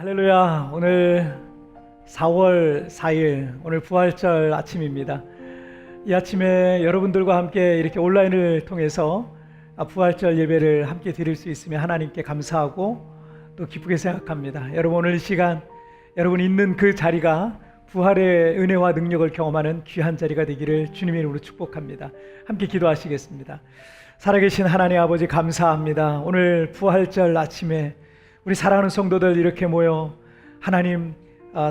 할렐루야. 오늘 4월 4일 오늘 부활절 아침입니다. 이 아침에 여러분들과 함께 이렇게 온라인을 통해서 부활절 예배를 함께 드릴 수 있으며 하나님께 감사하고 또 기쁘게 생각합니다. 여러분, 오늘 이 시간 여러분 있는 그 자리가 부활의 은혜와 능력을 경험하는 귀한 자리가 되기를 주님의 이름으로 축복합니다. 함께 기도하시겠습니다. 살아계신 하나님 아버지, 감사합니다. 오늘 부활절 아침에 우리 사랑하는 성도들 이렇게 모여 하나님,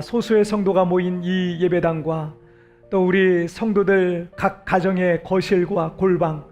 소수의 성도가 모인 이 예배당과 또 우리 성도들 각 가정의 거실과 골방,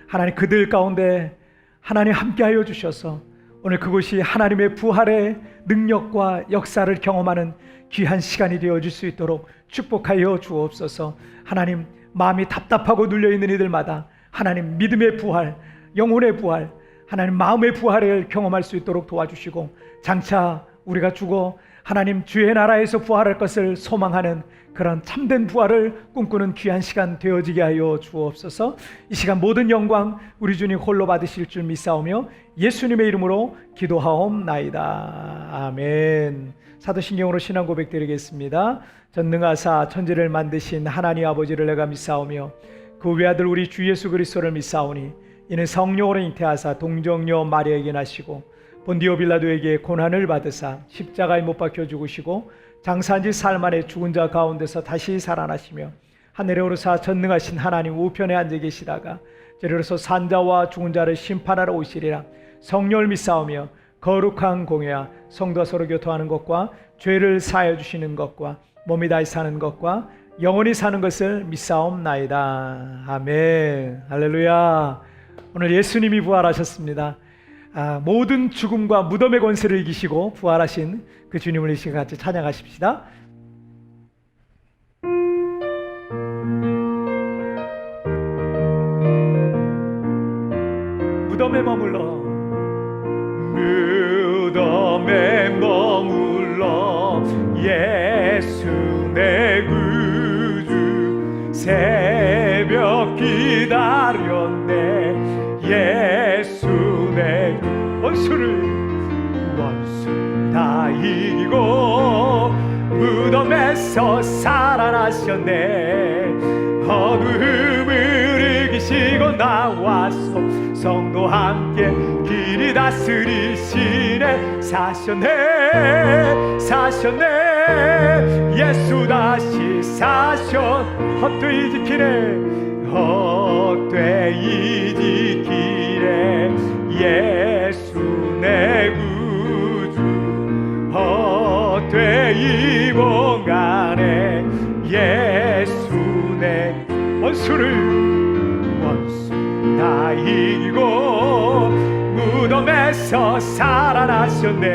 하나님 그들 가운데 하나님 함께하여 주셔서 오늘 그곳이 하나님의 부활의 능력과 역사를 경험하는 귀한 시간이 되어줄 수 있도록 축복하여 주옵소서. 하나님, 마음이 답답하고 눌려있는 이들마다 하나님 믿음의 부활, 영혼의 부활, 하나님 마음의 부활을 경험할 수 있도록 도와주시고, 장차 우리가 죽어 하나님 주의 나라에서 부활할 것을 소망하는 그런 참된 부활을 꿈꾸는 귀한 시간 되어지게 하여 주옵소서. 이 시간 모든 영광 우리 주님 홀로 받으실 줄 믿사오며 예수님의 이름으로 기도하옵나이다. 아멘. 사도신경으로 신앙 고백 드리겠습니다. 전능하사 천지를 만드신 하나님 아버지를 내가 믿사오며 그 외아들 우리 주 예수 그리스도를 믿사오니 이는 성령으로 잉태하사 동정녀 마리아에게 나시고 본디오 빌라도에게 고난을 받으사 십자가에 못 박혀 죽으시고 장사한 지 사흘 만에 죽은 자 가운데서 다시 살아나시며 하늘에 오르사 전능하신 하나님 우편에 앉아 계시다가 저리로서 산자와 죽은 자를 심판하러 오시리라. 성령을 믿사오며 거룩한 공회와 성도와 서로 교통하는 것과 죄를 사하여 주시는 것과 몸이 다시 사는 것과 영원히 사는 것을 믿사옵나이다. 아멘. 할렐루야. 오늘 예수님이 부활하셨습니다. 모든 죽음과 무덤의 권세를 이기시고 부활하신 그 주님을 이 시간 같이 찬양하십시다. 무덤에 머물러 예수 내 구주 새벽 기다렸네. 예수 내 원수 다 이기고 무덤에서 살아나셨네. 어둠을 이기시고 나와서 성도 함께 길이 다스리시네. 사셨네 예수 다시 사셨. 헛되이 지키네 헛되이 지키네. 예수 내 구주 헛되이 봉하네. 예수 내 원수 다 이기고 무덤에서 살아나셨네.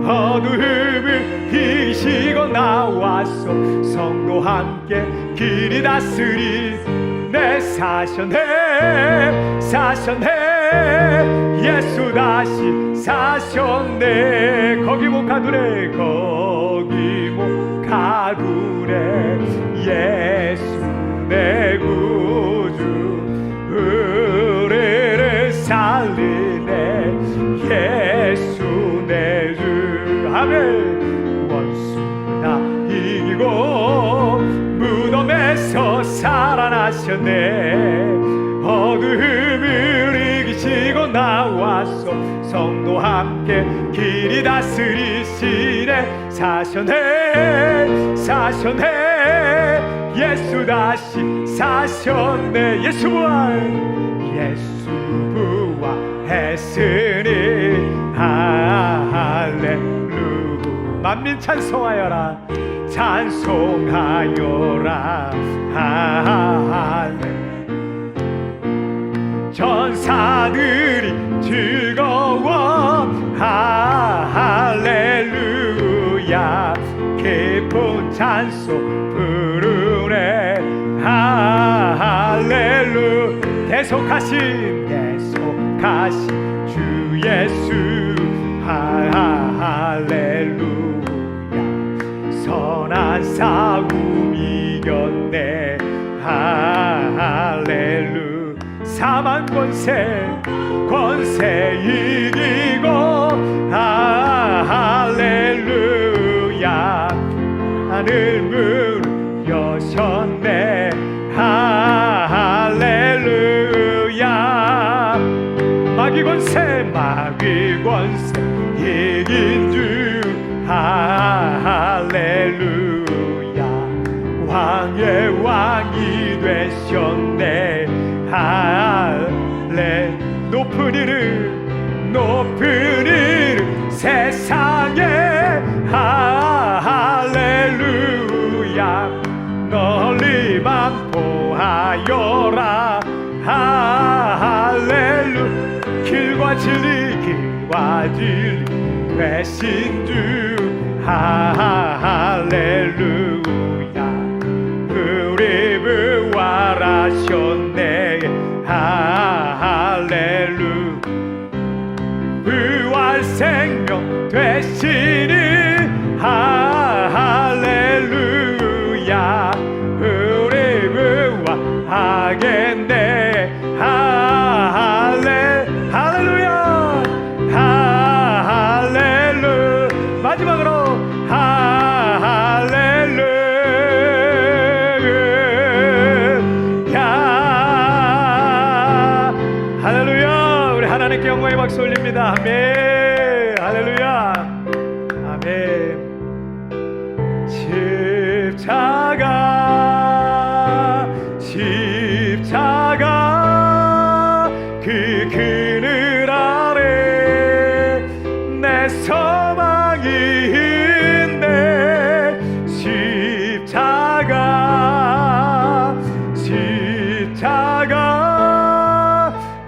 어둠을 이기시고 나와서 성도 함께 길이 다스리네. 사셨네 예수 다시 사셨네. 거기 못 가두네 예수 내 구주 의뢰를 살리네. 예수 내 주. 아멘. 원수 다 이기고 무덤에서 살아나셨네. 어둠을 이기시고 나와서 성도 함께 길이 다스리시네. 사셨네 예수 다시 사셨네. 예수 부활했으니 할렐루야. 만민 찬송하여라 할렐루야. 전사들이 즐거워 할렐루야. 기쁜 찬송 부르네 할렐루야. 대속하신 주 예수 할렐루야. 선한 싸움 이겼네 할렐루야. 사망 권세 이기고 할렐루야. 하늘 문 여셨네. 할렐루야. 마귀 권세 이긴 주. 할렐루야. 왕의 왕이 되셨네. 높은 이름 세상에. 할렐루야. 널리 반포하여라. 할렐루. 길과 진리 되신 주. 할렐루야. 우리 부활하셨네. 할렐루. 부활 생명 되시니. 할렐루야. 우리 부활하겠네. 할렐루야. 할렐루. 마지막으로 할렐루야. 우리 하나님께 영광의 박수 올립니다. 아멘. 할렐루야. 아멘. 십자가 그 그늘 아래 내 소망이 있네. 십자가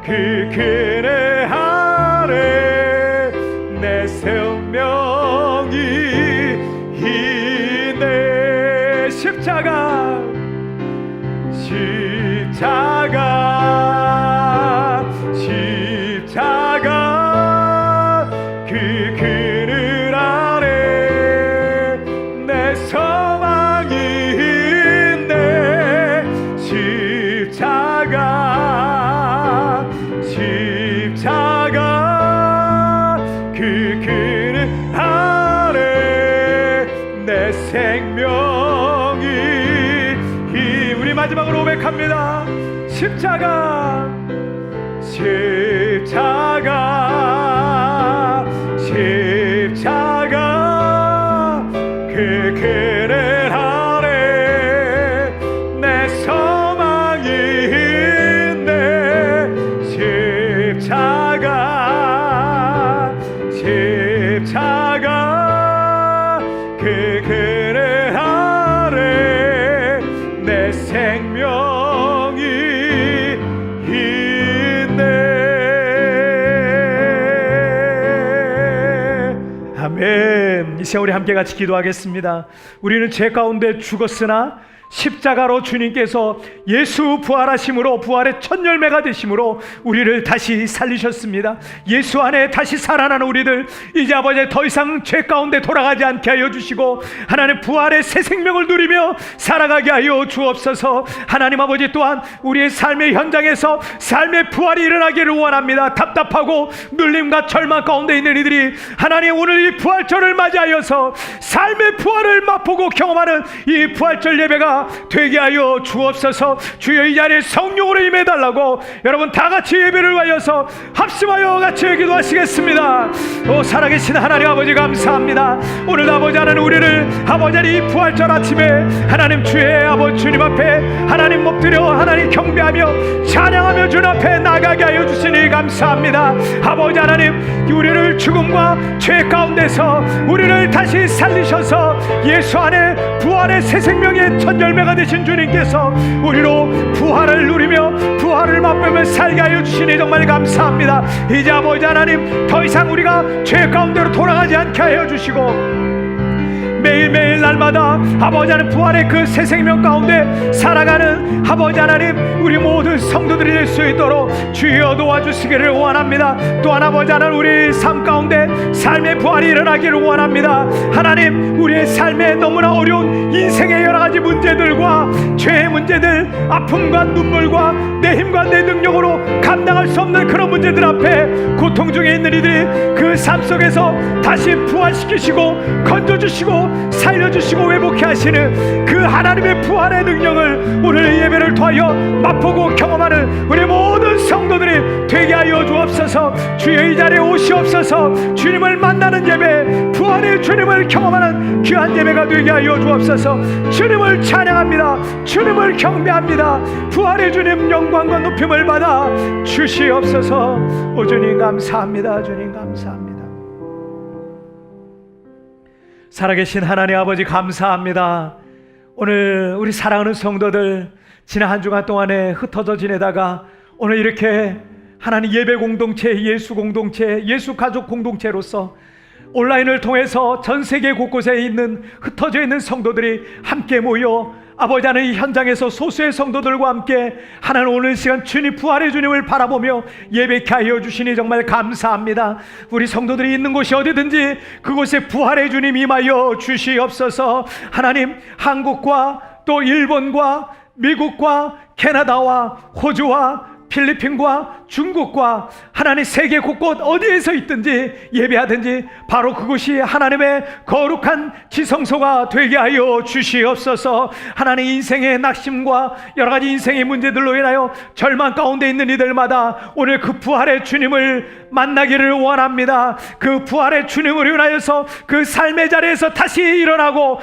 그 그늘 아래 내 생명이 있네. 십자가 그 그늘 아래 내 소망이 있네. 십자가 그 그늘 아래 내 생명이. 우리 마지막으로 고백합니다. 십자가 그 그늘 아래 내 소망이 있네. 십자가 그 그늘 아래 내 생명이 있네. 아멘. 이 시간 우리 함께 같이 기도하겠습니다. 우리는 죄 가운데 죽었으나 십자가로 주님께서 예수 부활하심으로 부활의 첫 열매가 되심으로 우리를 다시 살리셨습니다. 예수 안에 다시 살아나는 우리들, 이제 아버지 더 이상 죄 가운데 돌아가지 않게 하여 주시고 하나님 부활의 새 생명을 누리며 살아가게 하여 주옵소서. 하나님 아버지 또한 우리의 삶의 현장에서 삶의 부활이 일어나기를 원합니다. 답답하고 눌림과 절망 가운데 있는 이들이 하나님 오늘 이 부활절을 맞이하여서 삶의 부활을 맛보고 경험하는 이 부활절 예배가 되게 하여 주옵소서. 주여 이 자리에 성령으로 임해달라고 여러분 다 같이 예배를 위하여서 합심하여 같이 기도하시겠습니다. 오 살아계신 하나님 아버지 감사합니다. 오늘 아버지 하나님 우리를 아버지 이 부활절 아침에 하나님 주의 아버지 주님 앞에 하나님 엎드려 하나님 경배하며 찬양하며 주님 앞에 나가게 하여 주시니 감사합니다. 아버지 하나님 우리를 죽음과 죄 가운데서 우리를 다시 살리셔서 예수 안에 부활의 새 생명의 첫 열매가 되신 주님께서 우리로 부활을 누리며 부활을 맛보며 살게 하여 주시니 정말 감사합니다. 이제 아버지 하나님 더 이상 우리가 죄 가운데로 돌아가지 않게 하여 주시고 매일매일 날마다 아버지 하나님 부활의 그 새 생명 가운데 살아가는 아버지 하나님 우리 모든 성도들이 될 수 있도록 주여 도와주시기를 원합니다. 또한 아버지 하나님 우리 삶 가운데 삶의 부활이 일어나기를 원합니다. 하나님 우리의 삶에 너무나 어려운 인생의 여러 가지 문제들과 죄의 문제들, 아픔과 눈물과 내 힘과 내 능력으로 감당할 수 없는 그런 문제들 앞에 고통 중에 있는 이들이 그 삶 속에서 다시 부활시키시고 건져주시고 치유하시고 살려주시고 회복케 하시는 그 하나님의 부활의 능력을 오늘 예배를 통하여 맛보고 경험하는 우리 모든 성도들이 되게 하여 주옵소서. 주의 이 자리에 오시옵소서. 주님을 만나는 예배, 부활의 주님을 경험하는 귀한 예배가 되게 하여 주옵소서. 주님을 찬양합니다. 주님을 경배합니다. 부활의 주님 영광과 높임을 받아 주시옵소서. 오 주님 감사합니다. 주님 감사합니다. 살아계신 하나님 아버지 감사합니다. 오늘 우리 사랑하는 성도들 지난 한 주간 동안에 흩어져 지내다가 오늘 이렇게 하나님 예배 공동체, 예수 공동체, 예수 가족 공동체로서 온라인을 통해서 전 세계 곳곳에 있는 흩어져 있는 성도들이 함께 모여 아버지 하나님 이 현장에서 소수의 성도들과 함께 하나님 오늘 시간 주님 부활의 주님을 바라보며 예배케 하여 주시니 정말 감사합니다. 우리 성도들이 있는 곳이 어디든지 그곳에 부활의 주님 임하여 주시옵소서. 하나님 한국과 또 일본과 미국과 캐나다와 호주와 필리핀과 중국과 하나님 세계 곳곳 어디에서 있든지 예배하든지 바로 그곳이 하나님의 거룩한 지성소가 되게 하여 주시옵소서. 하나님 인생의 낙심과 여러 가지 인생의 문제들로 인하여 절망 가운데 있는 이들마다 오늘 그 부활의 주님을 만나기를 원합니다. 그 부활의 주님을 인하여서 그 삶의 자리에서 다시 일어나고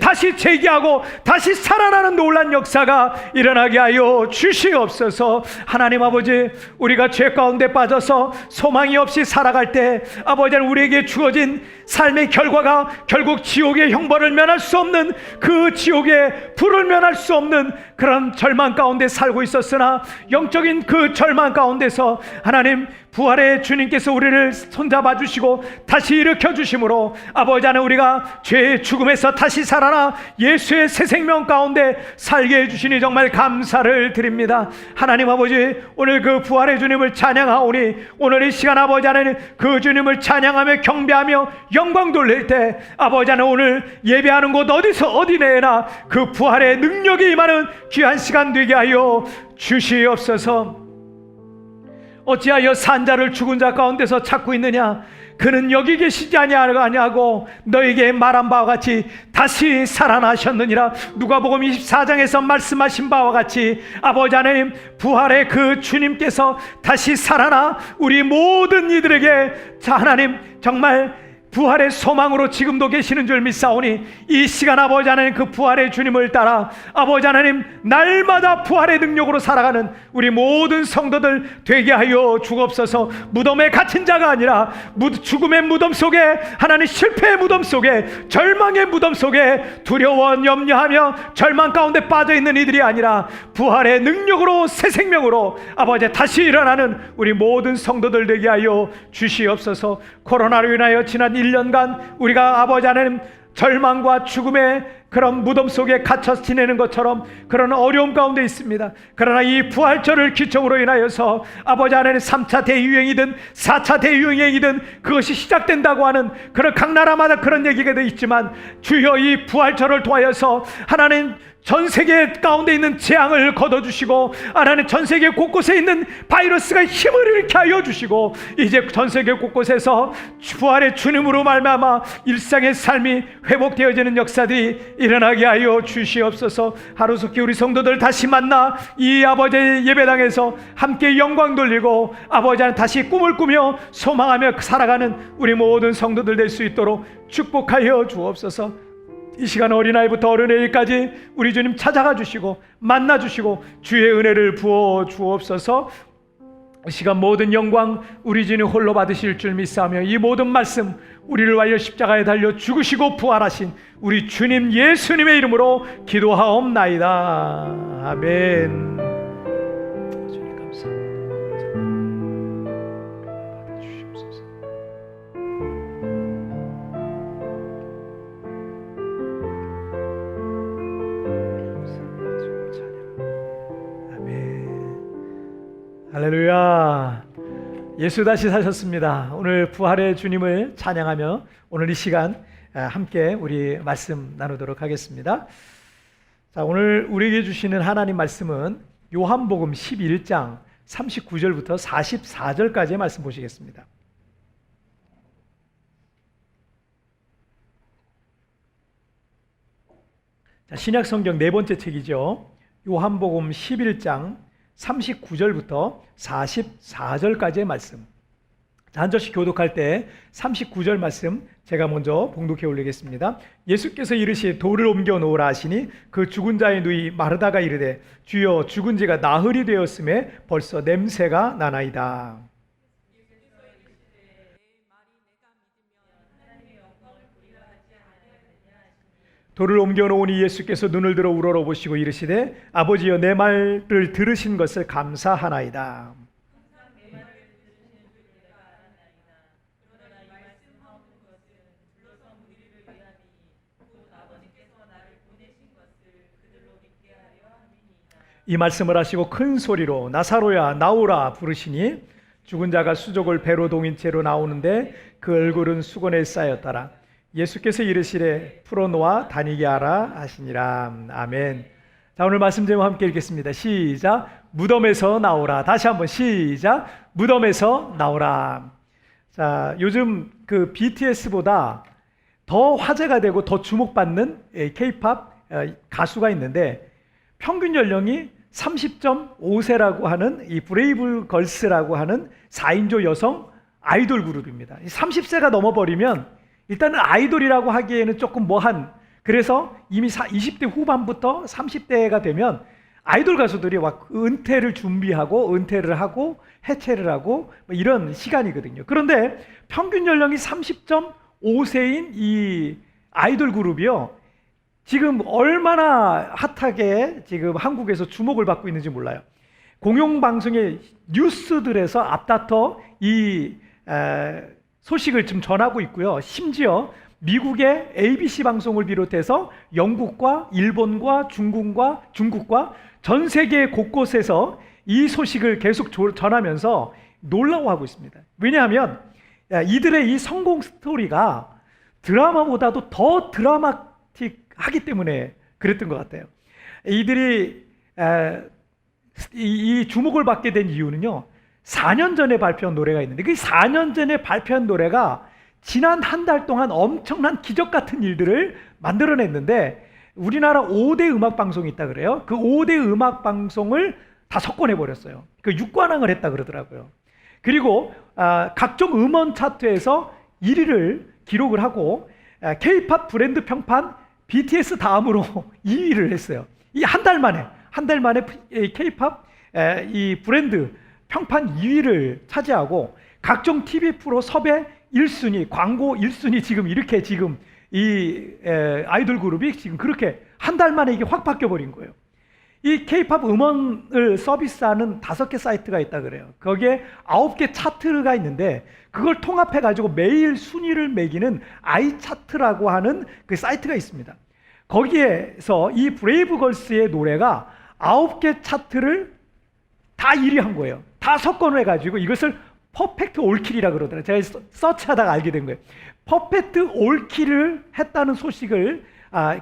다시 재기하고 다시 살아나는 놀란 역사가 일어나게 하여 주시옵소서. 하나님 아버지 우리가 죄 가운데 빠져서 소망이 없이 살아갈 때 아버지는 우리에게 주어진 삶의 결과가 결국 지옥의 형벌을 면할 수 없는 그 지옥의 불을 면할 수 없는 그런 절망 가운데 살고 있었으나 영적인 그 절망 가운데서 하나님 부활의 주님께서 우리를 손잡아 주시고 다시 일으켜 주심으로 아버지 하나님 우리가 죄의 죽음에서 다시 살아나 예수의 새 생명 가운데 살게 해주시니 정말 감사를 드립니다. 하나님 아버지 오늘 그 부활의 주님을 찬양하오니 오늘 이 시간 아버지 하나님 그 주님을 찬양하며 경배하며 영광 돌릴 때 아버지 하나님 오늘 예배하는 곳 어디서 어디내나 그 부활의 능력이 임하는 귀한 시간 되게 하여 주시옵소서. 어찌하여 산자를 죽은 자 가운데서 찾고 있느냐? 그는 여기 계시지 아니하고 너에게 말한 바와 같이 다시 살아나셨느니라. 누가복음 24장에서 말씀하신 바와 같이 아버지 하나님 부활의 그 주님께서 다시 살아나 우리 모든 이들에게 하나님 정말 부활의 소망으로 지금도 계시는 줄 믿사오니 이 시간 아버지 하나님 그 부활의 주님을 따라 아버지 하나님 날마다 부활의 능력으로 살아가는 우리 모든 성도들 되게 하여 주옵소서. 무덤에 갇힌 자가 아니라 죽음의 무덤 속에 하나님 실패의 무덤 속에 절망의 무덤 속에 두려워 염려하며 절망 가운데 빠져있는 이들이 아니라 부활의 능력으로 새 생명으로 아버지 다시 일어나는 우리 모든 성도들 되게 하여 주시옵소서. 코로나로 인하여 지난 1년간 우리가 아버지 하나님 절망과 죽음의 그런 무덤 속에 갇혀 지내는 것처럼 그런 어려움 가운데 있습니다. 그러나 이 부활절을 기점으로 인하여서 아버지 하나님 3차 대유행이든 4차 대유행이든 그것이 시작된다고 하는 그런 각 나라마다 그런 얘기가 돼 있지만 주여 이 부활절을 통하여서 하나님 전 세계 가운데 있는 재앙을 걷어주시고 하나님 전 세계 곳곳에 있는 바이러스가 힘을 일으켜 하여 주시고 이제 전 세계 곳곳에서 부활의 주님으로 말미암아 일상의 삶이 회복되어지는 역사들이 일어나게 하여 주시옵소서. 하루속히 우리 성도들 다시 만나 이 아버지의 예배당에서 함께 영광 돌리고 아버지 하나님 다시 꿈을 꾸며 소망하며 살아가는 우리 모든 성도들 될 수 있도록 축복하여 주옵소서. 이 시간 어린아이부터 어른애까지 우리 주님 찾아가 주시고 만나 주시고 주의 은혜를 부어 주옵소서. 이 시간 모든 영광 우리 주님 홀로 받으실 줄 믿사오며 이 모든 말씀 우리를 위하여 십자가에 달려 죽으시고 부활하신 우리 주님 예수님의 이름으로 기도하옵나이다. 아멘. 주님 감사합니다. 받아주시옵소서. 할렐루야. 예수 다시 사셨습니다. 오늘 부활의 주님을 찬양하며 오늘 이 시간 함께 우리 말씀 나누도록 하겠습니다. 자, 오늘 우리에게 주시는 하나님 말씀은 요한복음 11장 39절부터 44절까지의 말씀 보시겠습니다. 자, 신약 성경 네 번째 책이죠. 요한복음 11장 39절부터 44절까지의 말씀. 자, 한 절씩 교독할 때 39절 말씀 제가 먼저 봉독해 올리겠습니다. 예수께서 이르시되 돌을 옮겨 놓으라 하시니 그 죽은 자의 누이 마르다가 이르되 주여 죽은 지가 나흘이 되었음에 벌써 냄새가 나나이다. 돌을 옮겨 놓으니 예수께서 눈을 들어 우러러보시고 이르시되 아버지여 내 말을 들으신 것을 감사하나이다. 이 말씀을 하시고 큰 소리로 나사로야 나오라 부르시니 죽은 자가 수족을 배로 동인 채로 나오는데 그 얼굴은 수건에 쌓였더라. 예수께서 이르시되 풀어놓아 다니게 하라 하시니라. 아멘. 자, 오늘 말씀 제목 함께 읽겠습니다. 시작. 무덤에서 나오라. 다시 한번 시작. 무덤에서 나오라. 자, 요즘 그 BTS보다 더 화제가 되고 더 주목받는 K-팝 가수가 있는데 평균 연령이 30.5세라고 하는 이 브레이브 걸스라고 하는 4인조 여성 아이돌 그룹입니다. 30세가 넘어버리면 일단은 아이돌이라고 하기에는 조금 뭐한, 그래서 이미 20대 후반부터 30대가 되면 아이돌 가수들이 막 은퇴를 준비하고 은퇴를 하고 해체를 하고 뭐 이런 시간이거든요. 그런데 평균 연령이 30.5세인 이 아이돌 그룹이요, 지금 얼마나 핫하게 지금 한국에서 주목을 받고 있는지 몰라요. 공영방송의 뉴스들에서 앞다퉈 이 소식을 좀 전하고 있고요. 심지어 미국의 ABC 방송을 비롯해서 영국과 일본과 중국과 전 세계 곳곳에서 이 소식을 계속 전하면서 놀라워하고 있습니다. 왜냐하면 이들의 이 성공 스토리가 드라마보다도 더 드라마틱하기 때문에 그랬던 것 같아요. 이들이 이 주목을 받게 된 이유는요, 4년 전에 발표한 노래가 있는데 그 4년 전에 발표한 노래가 지난 한 달 동안 엄청난 기적 같은 일들을 만들어냈는데 우리나라 5대 음악 방송이 있다 그래요. 그 5대 음악 방송을 다 석권해 버렸어요. 그 6관왕을 했다 그러더라고요. 그리고 각종 음원 차트에서 1위를 기록을 하고 K-팝 브랜드 평판 BTS 다음으로 2위를 했어요. 이 한 달 만에 K-팝 이 브랜드 평판 2위를 차지하고 각종 TV 프로 섭외 1순위, 광고 1순위, 지금 이 아이돌 그룹이 지금 그렇게 한 달 만에 이게 확 바뀌어 버린 거예요. 이 K-팝 음원을 서비스하는 5개 사이트가 있다 그래요. 거기에 9개 차트가 있는데 그걸 통합해 가지고 매일 순위를 매기는 아이차트라고 하는 그 사이트가 있습니다. 거기에서 이 브레이브걸스의 노래가 9개 차트를 다 1위 한 거예요. 다 석권을 해가지고 이것을 퍼펙트 올킬이라 그러더라고요. 제가 서치하다가 알게 된 거예요. 퍼펙트 올킬을 했다는 소식을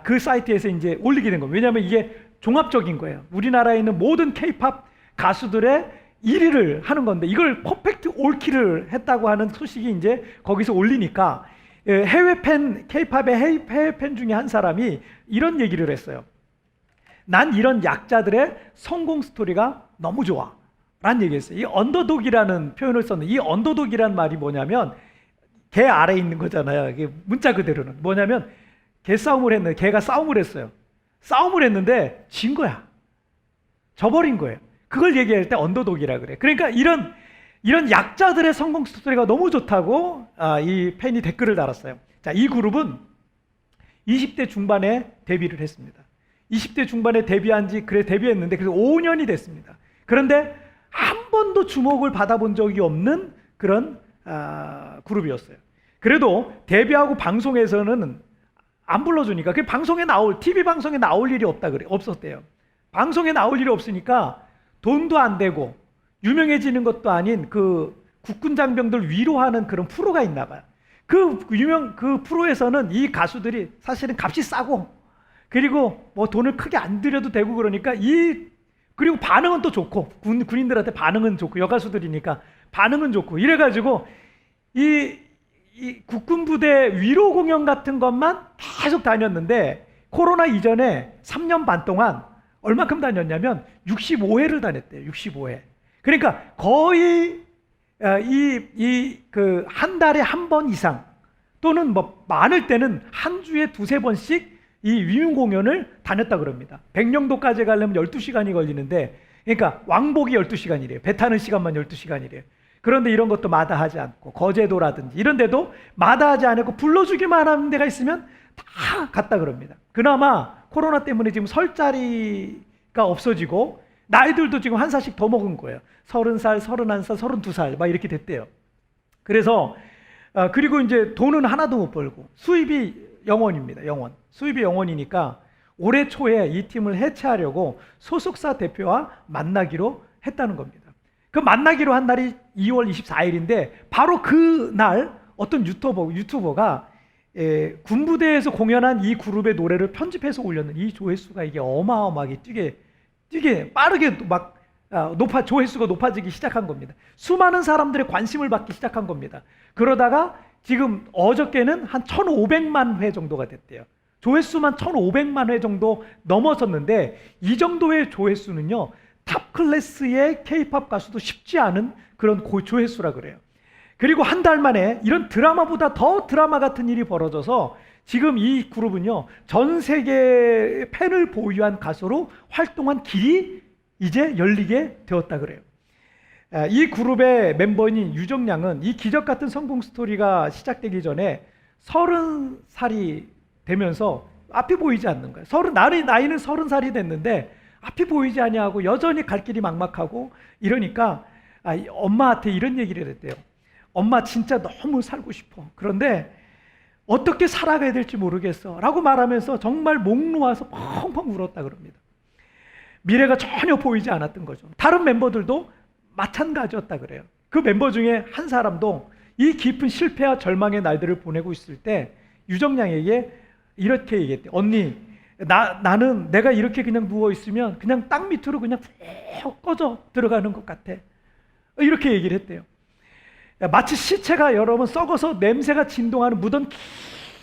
그 사이트에서 이제 올리게 된 거예요. 왜냐하면 이게 종합적인 거예요. 우리나라에 있는 모든 K-팝 가수들의 1위를 하는 건데 이걸 퍼펙트 올킬을 했다고 하는 소식이 이제 거기서 올리니까 해외 팬, K-팝의 해외 팬 중에 한 사람이 이런 얘기를 했어요. 난 이런 약자들의 성공 스토리가 너무 좋아 라는 얘기했어요. 이 언더독이라는 표현을 썼는데 이 언더독이라는 말이 뭐냐면 개 아래에 있는 거잖아요. 이게 문자 그대로는 뭐냐면 개 싸움을 했는데 개가 싸움을 했어요. 싸움을 했는데 진 거야. 져버린 거예요. 그걸 얘기할 때 언더독이라 그래. 그러니까 이런 약자들의 성공 스토리가 너무 좋다고 이 팬이 댓글을 달았어요. 자, 이 그룹은 20대 중반에 데뷔를 했습니다. 20대 중반에 데뷔했는데 그래서 5년이 됐습니다. 그런데 한 번도 주목을 받아본 적이 없는 그런 그룹이었어요. 그래도 데뷔하고 방송에서는 안 불러주니까 그 TV 방송에 나올 일이 없었대요. 방송에 나올 일이 없으니까 돈도 안 되고 유명해지는 것도 아닌 그 국군 장병들 위로하는 그런 프로가 있나 봐요. 그 프로에서는 이 가수들이 사실은 값이 싸고 그리고 뭐 돈을 크게 안 들여도 되고 그러니까 그리고 반응은 또 좋고 군인들한테 반응은 좋고 여가수들이니까 반응은 좋고 이래가지고 이 국군 부대 위로 공연 같은 것만 계속 다녔는데 코로나 이전에 3년 반 동안 얼마큼 다녔냐면 65회를 다녔대요. 65회. 그러니까 거의 한 달에 한 번 이상 또는 뭐 많을 때는 한 주에 두세 번씩 이 위문 공연을 다녔다 그럽니다. 백령도까지 가려면 12시간이 걸리는데, 그러니까 왕복이 12시간이래요. 배 타는 시간만 12시간이래요. 그런데 이런 것도 마다하지 않고, 거제도라든지 이런 데도 마다하지 않고 불러주기만 하는 데가 있으면 다 갔다 그럽니다. 그나마 코로나 때문에 지금 설 자리가 없어지고 나이들도 지금 한 살씩 더 먹은 거예요. 30살, 31살, 32살 막 이렇게 됐대요. 그래서 그리고 이제 돈은 하나도 못 벌고 수입이 영원입니다. 영원. 수입이 영원이니까 올해 초에 이 팀을 해체하려고 소속사 대표와 만나기로 했다는 겁니다. 그 만나기로 한 날이 2월 24일인데 바로 그 날 어떤 유튜버가 군부대에서 공연한 이 그룹의 노래를 편집해서 올렸는 이 조회수가 이게 어마어마하게 뛰게 빠르게 막 조회수가 높아지기 시작한 겁니다. 수많은 사람들의 관심을 받기 시작한 겁니다. 그러다가 지금 어저께는 한 1,500만 회 정도가 됐대요. 조회수만 1,500만 회 정도 넘어섰는데 이 정도의 조회수는요, 탑 클래스의 K-팝 가수도 쉽지 않은 그런 조회수라 그래요. 그리고 한 달 만에 이런 드라마보다 더 드라마 같은 일이 벌어져서 지금 이 그룹은요, 전 세계 팬을 보유한 가수로 활동한 길이 이제 열리게 되었다 그래요. 이 그룹의 멤버인 유정량은 이 기적 같은 성공 스토리가 시작되기 전에 30살이 되면서 앞이 보이지 않는 거예요. 나이는 30살이 됐는데 앞이 보이지 아니하고 여전히 갈 길이 막막하고 이러니까 엄마한테 이런 얘기를 했대요. 엄마 진짜 너무 살고 싶어. 그런데 어떻게 살아가야 될지 모르겠어 라고 말하면서 정말 목 놓아서 펑펑 울었다 그럽니다. 미래가 전혀 보이지 않았던 거죠. 다른 멤버들도 마찬가지였다 그래요. 그 멤버 중에 한 사람도 이 깊은 실패와 절망의 날들을 보내고 있을 때 유정량에게 이렇게 얘기했대. 언니, 나는 내가 이렇게 그냥 누워있으면 그냥 땅 밑으로 그냥 푹 꺼져 들어가는 것 같아. 이렇게 얘기를 했대요. 마치 시체가 여러분 썩어서 냄새가 진동하는 무덤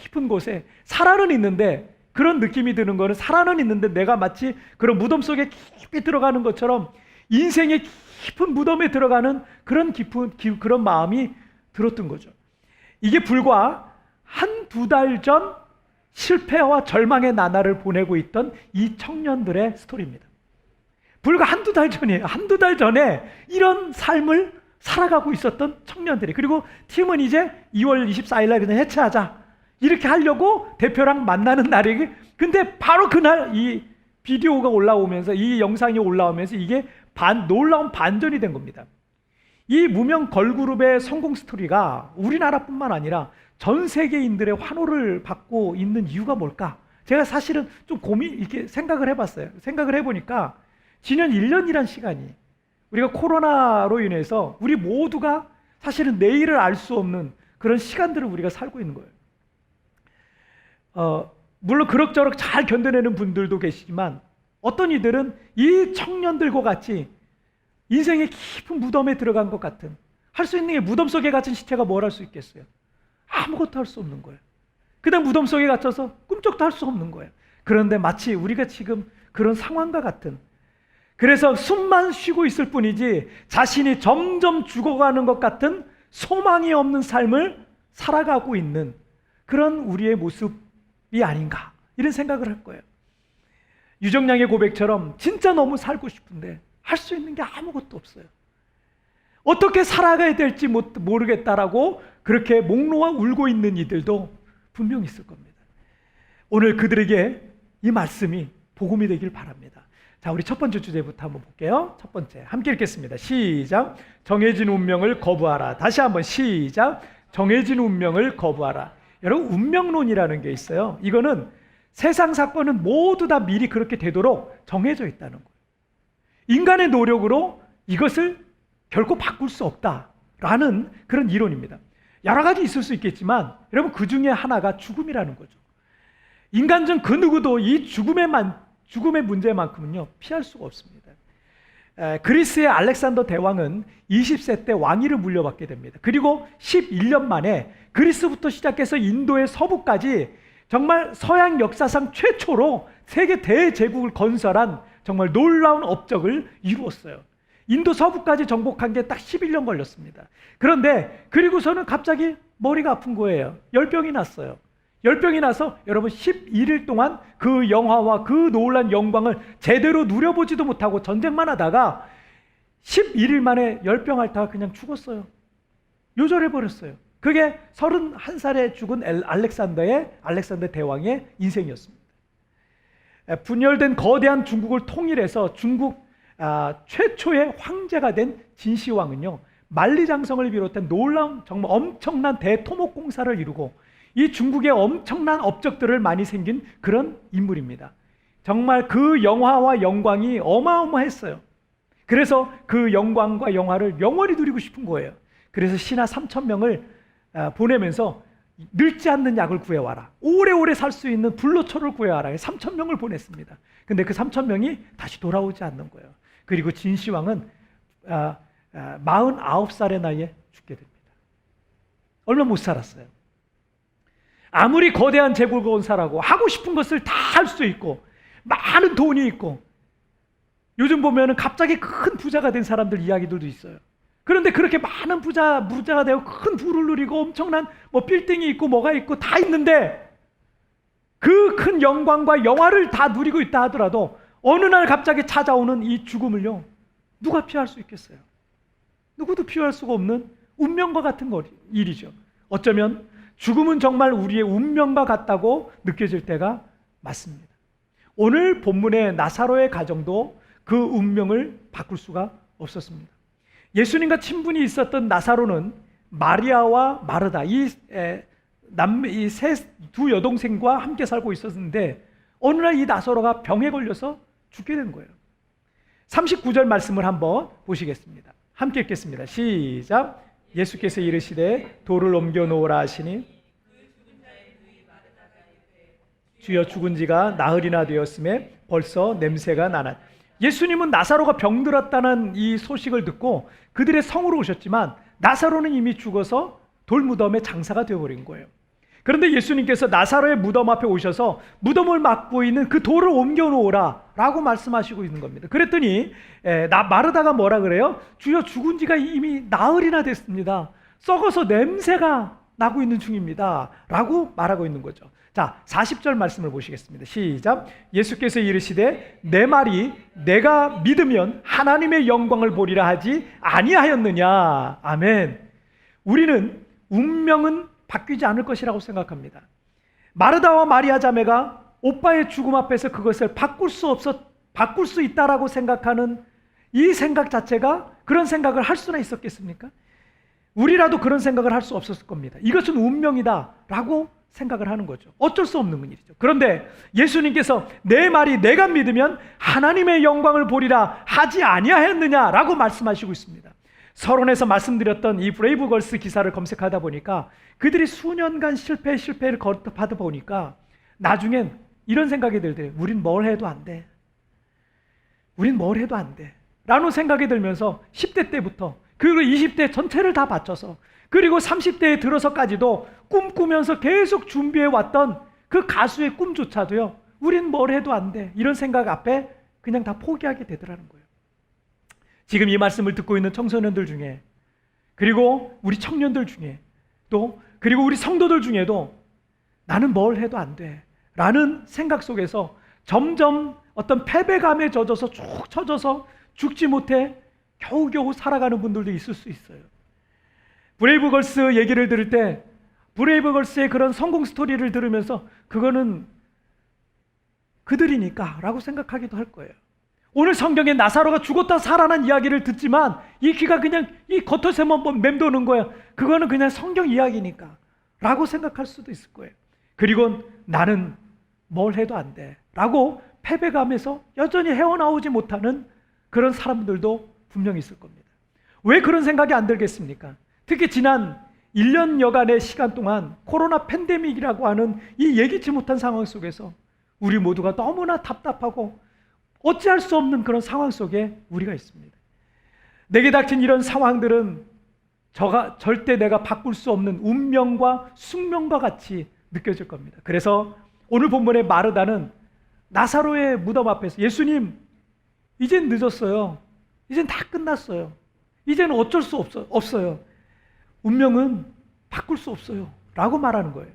깊은 곳에 살아는 있는데, 그런 느낌이 드는 거는 살아는 있는데 내가 마치 그런 무덤 속에 깊이 들어가는 것처럼 인생의 깊은 무덤에 들어가는 그런 그런 마음이 들었던 거죠. 이게 불과 한두 달 전 실패와 절망의 나날을 보내고 있던 이 청년들의 스토리입니다. 불과 한두 달 전이에요. 한두 달 전에 이런 삶을 살아가고 있었던 청년들이. 그리고 팀은 이제 2월 24일 날 그냥 해체하자 이렇게 하려고 대표랑 만나는 날이, 근데 바로 그날 이 비디오가 올라오면서, 이 영상이 올라오면서 이게 놀라운 반전이 된 겁니다. 이 무명 걸그룹의 성공 스토리가 우리나라뿐만 아니라 전 세계인들의 환호를 받고 있는 이유가 뭘까? 제가 사실은 좀 이렇게 생각을 해봤어요. 생각을 해보니까 지난 1년이란 시간이, 우리가 코로나로 인해서 우리 모두가 사실은 내일을 알 수 없는 그런 시간들을 우리가 살고 있는 거예요. 물론 그럭저럭 잘 견뎌내는 분들도 계시지만 어떤 이들은 이 청년들과 같이 인생의 깊은 무덤에 들어간 것 같은, 할 수 있는 게 무덤 속에 갇힌 시체가 뭘 할 수 있겠어요? 아무것도 할 수 없는 거예요. 그냥 무덤 속에 갇혀서 꿈쩍도 할 수 없는 거예요. 그런데 마치 우리가 지금 그런 상황과 같은, 그래서 숨만 쉬고 있을 뿐이지 자신이 점점 죽어가는 것 같은 소망이 없는 삶을 살아가고 있는 그런 우리의 모습이 아닌가, 이런 생각을 할 거예요. 유정량의 고백처럼 진짜 너무 살고 싶은데 할 수 있는 게 아무것도 없어요. 어떻게 살아가야 될지 모르겠다라고 그렇게 목 놓아 울고 있는 이들도 분명히 있을 겁니다. 오늘 그들에게 이 말씀이 복음이 되길 바랍니다. 자, 우리 첫 번째 주제부터 한번 볼게요. 첫 번째, 함께 읽겠습니다. 시작. 정해진 운명을 거부하라. 다시 한번 시작. 정해진 운명을 거부하라. 여러분, 운명론이라는 게 있어요. 이거는 세상 사건은 모두 다 미리 그렇게 되도록 정해져 있다는 거예요. 인간의 노력으로 이것을 결코 바꿀 수 없다라는 그런 이론입니다. 여러 가지 있을 수 있겠지만 여러분, 그 중에 하나가 죽음이라는 거죠. 인간 중 그 누구도 이 죽음의 문제만큼은요 피할 수가 없습니다. 그리스의 알렉산더 대왕은 20세 때 왕위를 물려받게 됩니다. 그리고 11년 만에 그리스부터 시작해서 인도의 서부까지 정말 서양 역사상 최초로 세계 대제국을 건설한 정말 놀라운 업적을 이루었어요. 인도 서부까지 정복한 게 딱 11년 걸렸습니다. 그런데 그리고서는 갑자기 머리가 아픈 거예요. 열병이 났어요. 열병이 나서 여러분 11일 동안 그 영화와 그 놀란 영광을 제대로 누려보지도 못하고 전쟁만 하다가 11일 만에 열병 앓다가 그냥 죽었어요. 요절해버렸어요. 그게 31살에 죽은 알렉산더 대왕의 인생이었습니다. 분열된 거대한 중국을 통일해서 중국 최초의 황제가 된 진시황은요, 만리장성을 비롯한 놀라운 정말 엄청난 대토목 공사를 이루고 이 중국의 엄청난 업적들을 많이 생긴 그런 인물입니다. 정말 그 영화와 영광이 어마어마했어요. 그래서 그 영광과 영화를 영원히 누리고 싶은 거예요. 그래서 신하 3,000명을 보내면서 늙지 않는 약을 구해와라, 오래오래 살 수 있는 불로초를 구해와라, 3,000명을 보냈습니다. 근데 그 3,000명이 다시 돌아오지 않는 거예요. 그리고 진시황은 49살의 나이에 죽게 됩니다. 얼마 못 살았어요. 아무리 거대한 제국을 건설하고 하고 싶은 것을 다 할 수 있고 많은 돈이 있고, 요즘 보면은 갑자기 큰 부자가 된 사람들 이야기들도 있어요. 그런데 그렇게 많은 부자가 되고 큰 부를 누리고 엄청난 빌딩이 있고 뭐가 있고 다 있는데 그 큰 영광과 영화를 다 누리고 있다 하더라도 어느 날 갑자기 찾아오는 이 죽음을요, 누가 피할 수 있겠어요? 누구도 피할 수가 없는 운명과 같은 일이죠. 어쩌면 죽음은 정말 우리의 운명과 같다고 느껴질 때가 맞습니다. 오늘 본문의 나사로의 가정도 그 운명을 바꿀 수가 없었습니다. 예수님과 친분이 있었던 나사로는 마리아와 마르다 이 두 여동생과 함께 살고 있었는데 어느 날 이 나사로가 병에 걸려서 죽게 된 거예요. 39절 말씀을 한번 보시겠습니다. 함께 읽겠습니다. 시작. 예수께서 이르시되 돌을 옮겨 놓으라 하시니 주여 죽은 지가 나흘이나 되었음에 벌써 냄새가 나나. 예수님은 나사로가 병들었다는 이 소식을 듣고 그들의 성으로 오셨지만 나사로는 이미 죽어서 돌무덤에 장사가 되어버린 거예요. 그런데 예수님께서 나사로의 무덤 앞에 오셔서 무덤을 막고 있는 그 돌을 옮겨 놓으라 라고 말씀하시고 있는 겁니다. 그랬더니 마르다가 뭐라 그래요? 주여 죽은 지가 이미 나흘이나 됐습니다. 썩어서 냄새가 나고 있는 중입니다 라고 말하고 있는 거죠. 자, 40절 말씀을 보시겠습니다. 시작. 예수께서 이르시되 내 말이 내가 믿으면 하나님의 영광을 보리라 하지 아니하였느냐. 아멘. 우리는 운명은 바뀌지 않을 것이라고 생각합니다. 마르다와 마리아 자매가 오빠의 죽음 앞에서 그것을 바꿀 수 있다라고 생각하는 이 생각 자체가 그런 생각을 할 수나 있었겠습니까? 우리라도 그런 생각을 할 수 없었을 겁니다. 이것은 운명이다라고 생각을 하는 거죠. 어쩔 수 없는 일이죠. 그런데 예수님께서 내 말이 내가 믿으면 하나님의 영광을 보리라 하지 아니하였느냐라고 말씀하시고 있습니다. 서론에서 말씀드렸던 이 브레이브걸스 기사를 검색하다 보니까 그들이 수년간 실패를 거듭하다 보니까 나중엔 이런 생각이 들대요. 우린 뭘 해도 안 돼. 우린 뭘 해도 안 돼. 라는 생각이 들면서 10대 때부터 그리고 20대 전체를 다 바쳐서 그리고 30대에 들어서까지도 꿈꾸면서 계속 준비해왔던 그 가수의 꿈조차도요, 우린 뭘 해도 안 돼. 이런 생각 앞에 그냥 다 포기하게 되더라는 거예요. 지금 이 말씀을 듣고 있는 청소년들 중에, 그리고 우리 청년들 중에, 또 그리고 우리 성도들 중에도 나는 뭘 해도 안 돼 라는 생각 속에서 점점 어떤 패배감에 젖어서 쭉 처져서 죽지 못해 겨우겨우 살아가는 분들도 있을 수 있어요. 브레이브걸스 얘기를 들을 때 브레이브걸스의 그런 성공 스토리를 들으면서 그거는 그들이니까 라고 생각하기도 할 거예요. 오늘 성경에 나사로가 죽었다 살아난 이야기를 듣지만 이 귀가 그냥 이 겉옷에만 맴도는 거야. 그거는 그냥 성경 이야기니까 라고 생각할 수도 있을 거예요. 그리고 나는 뭘 해도 안 돼 라고 패배감에서 여전히 헤어나오지 못하는 그런 사람들도 분명히 있을 겁니다. 왜 그런 생각이 안 들겠습니까? 특히 지난 1년여간의 시간 동안 코로나 팬데믹이라고 하는 이 예기치 못한 상황 속에서 우리 모두가 너무나 답답하고 어찌할 수 없는 그런 상황 속에 우리가 있습니다. 내게 닥친 이런 상황들은 절대 내가 바꿀 수 없는 운명과 숙명과 같이 느껴질 겁니다. 그래서 오늘 본문의 마르다는 나사로의 무덤 앞에서 예수님, 이젠 늦었어요. 이젠 다 끝났어요. 이제는 어쩔 수 없어요. 운명은 바꿀 수 없어요. 라고 말하는 거예요.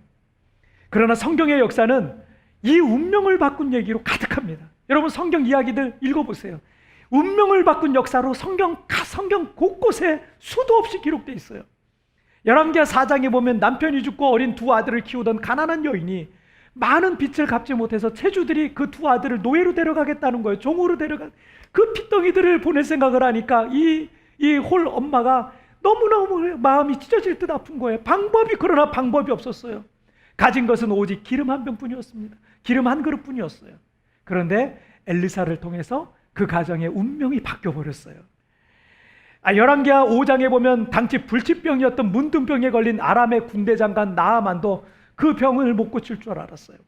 그러나 성경의 역사는 이 운명을 바꾼 얘기로 가득합니다. 여러분 성경 이야기들 읽어보세요. 운명을 바꾼 역사로 성경 곳곳에 수도 없이 기록되어 있어요. 열왕기하 4장에 보면 남편이 죽고 어린 두 아들을 키우던 가난한 여인이 많은 빚을 갚지 못해서 채주들이 그 두 아들을 노예로 데려가겠다는 거예요. 종으로 그 핏덩이들을 보낼 생각을 하니까 이 홀 엄마가 너무너무 마음이 찢어질 듯 아픈 거예요. 그러나 방법이 없었어요. 가진 것은 오직 기름 한 병뿐이었습니다. 기름 한 그릇뿐이었어요. 그런데 엘리사를 통해서 그 가정의 운명이 바뀌어버렸어요. 열왕기하 5장에 보면 당시 불치병이었던 문둥병에 걸린 아람의 군대장관 나아만도 그 병을 못 고칠 줄 알았어요.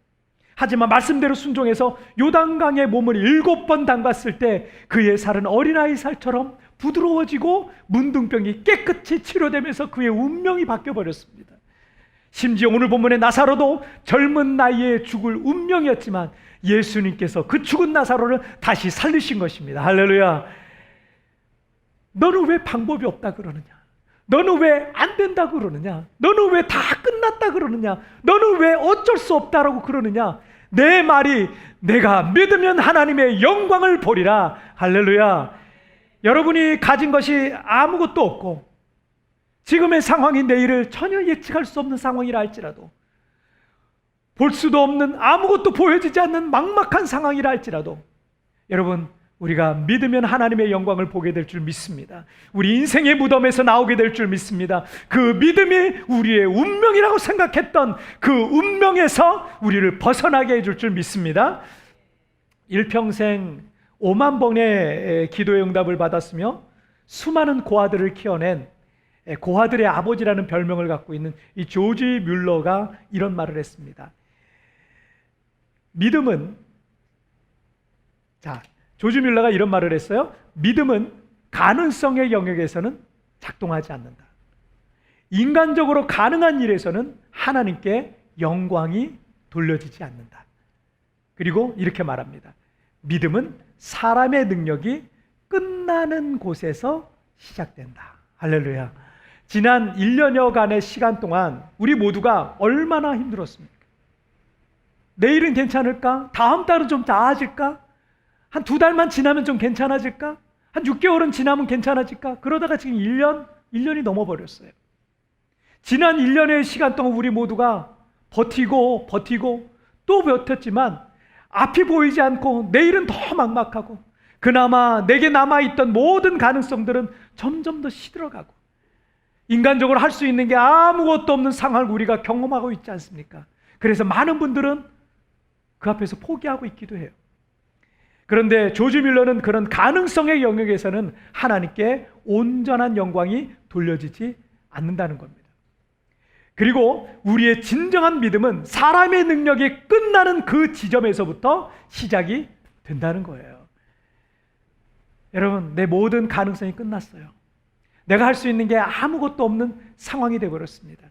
하지만 말씀대로 순종해서 요단강에 몸을 7번 담갔을 때 그의 살은 어린아이 살처럼 부드러워지고 문둥병이 깨끗이 치료되면서 그의 운명이 바뀌어버렸습니다. 심지어 오늘 본문의 나사로도 젊은 나이에 죽을 운명이었지만 예수님께서 그 죽은 나사로를 다시 살리신 것입니다. 할렐루야. 너는 왜 방법이 없다 그러느냐? 너는 왜 안 된다 그러느냐? 너는 왜 다 끝났다 그러느냐? 너는 왜 어쩔 수 없다라고 그러느냐? 내 말이 내가 믿으면 하나님의 영광을 보리라. 할렐루야. 여러분이 가진 것이 아무것도 없고 지금의 상황이 내일을 전혀 예측할 수 없는 상황이라 할지라도, 볼 수도 없는, 아무것도 보여지지 않는 막막한 상황이라 할지라도, 여러분 우리가 믿으면 하나님의 영광을 보게 될 줄 믿습니다. 우리 인생의 무덤에서 나오게 될 줄 믿습니다. 그 믿음이 우리의 운명이라고 생각했던 그 운명에서 우리를 벗어나게 해줄 줄 믿습니다. 일평생 5만 번의 기도의 응답을 받았으며 수많은 고아들을 키워낸 고아들의 아버지라는 별명을 갖고 있는 이 조지 뮬러가 이런 말을 했습니다. 조지 뮬러가 이런 말을 했어요. 믿음은 가능성의 영역에서는 작동하지 않는다. 인간적으로 가능한 일에서는 하나님께 영광이 돌려지지 않는다. 그리고 이렇게 말합니다. 믿음은 사람의 능력이 끝나는 곳에서 시작된다. 할렐루야. 지난 1년여간의 시간 동안 우리 모두가 얼마나 힘들었습니까? 내일은 괜찮을까? 다음 달은 좀 나아질까? 한 2달만 지나면 좀 괜찮아질까? 한 6개월은 지나면 괜찮아질까? 그러다가 지금 1년이 넘어버렸어요. 지난 1년의 시간 동안 우리 모두가 버티고 또 버텼지만 앞이 보이지 않고 내일은 더 막막하고, 그나마 내게 남아있던 모든 가능성들은 점점 더 시들어가고, 인간적으로 할 수 있는 게 아무것도 없는 상황을 우리가 경험하고 있지 않습니까? 그래서 많은 분들은 그 앞에서 포기하고 있기도 해요. 그런데 조지 뮬러는 그런 가능성의 영역에서는 하나님께 온전한 영광이 돌려지지 않는다는 겁니다. 그리고 우리의 진정한 믿음은 사람의 능력이 끝나는 그 지점에서부터 시작이 된다는 거예요. 여러분, 내 모든 가능성이 끝났어요. 내가 할 수 있는 게 아무것도 없는 상황이 되어버렸습니다.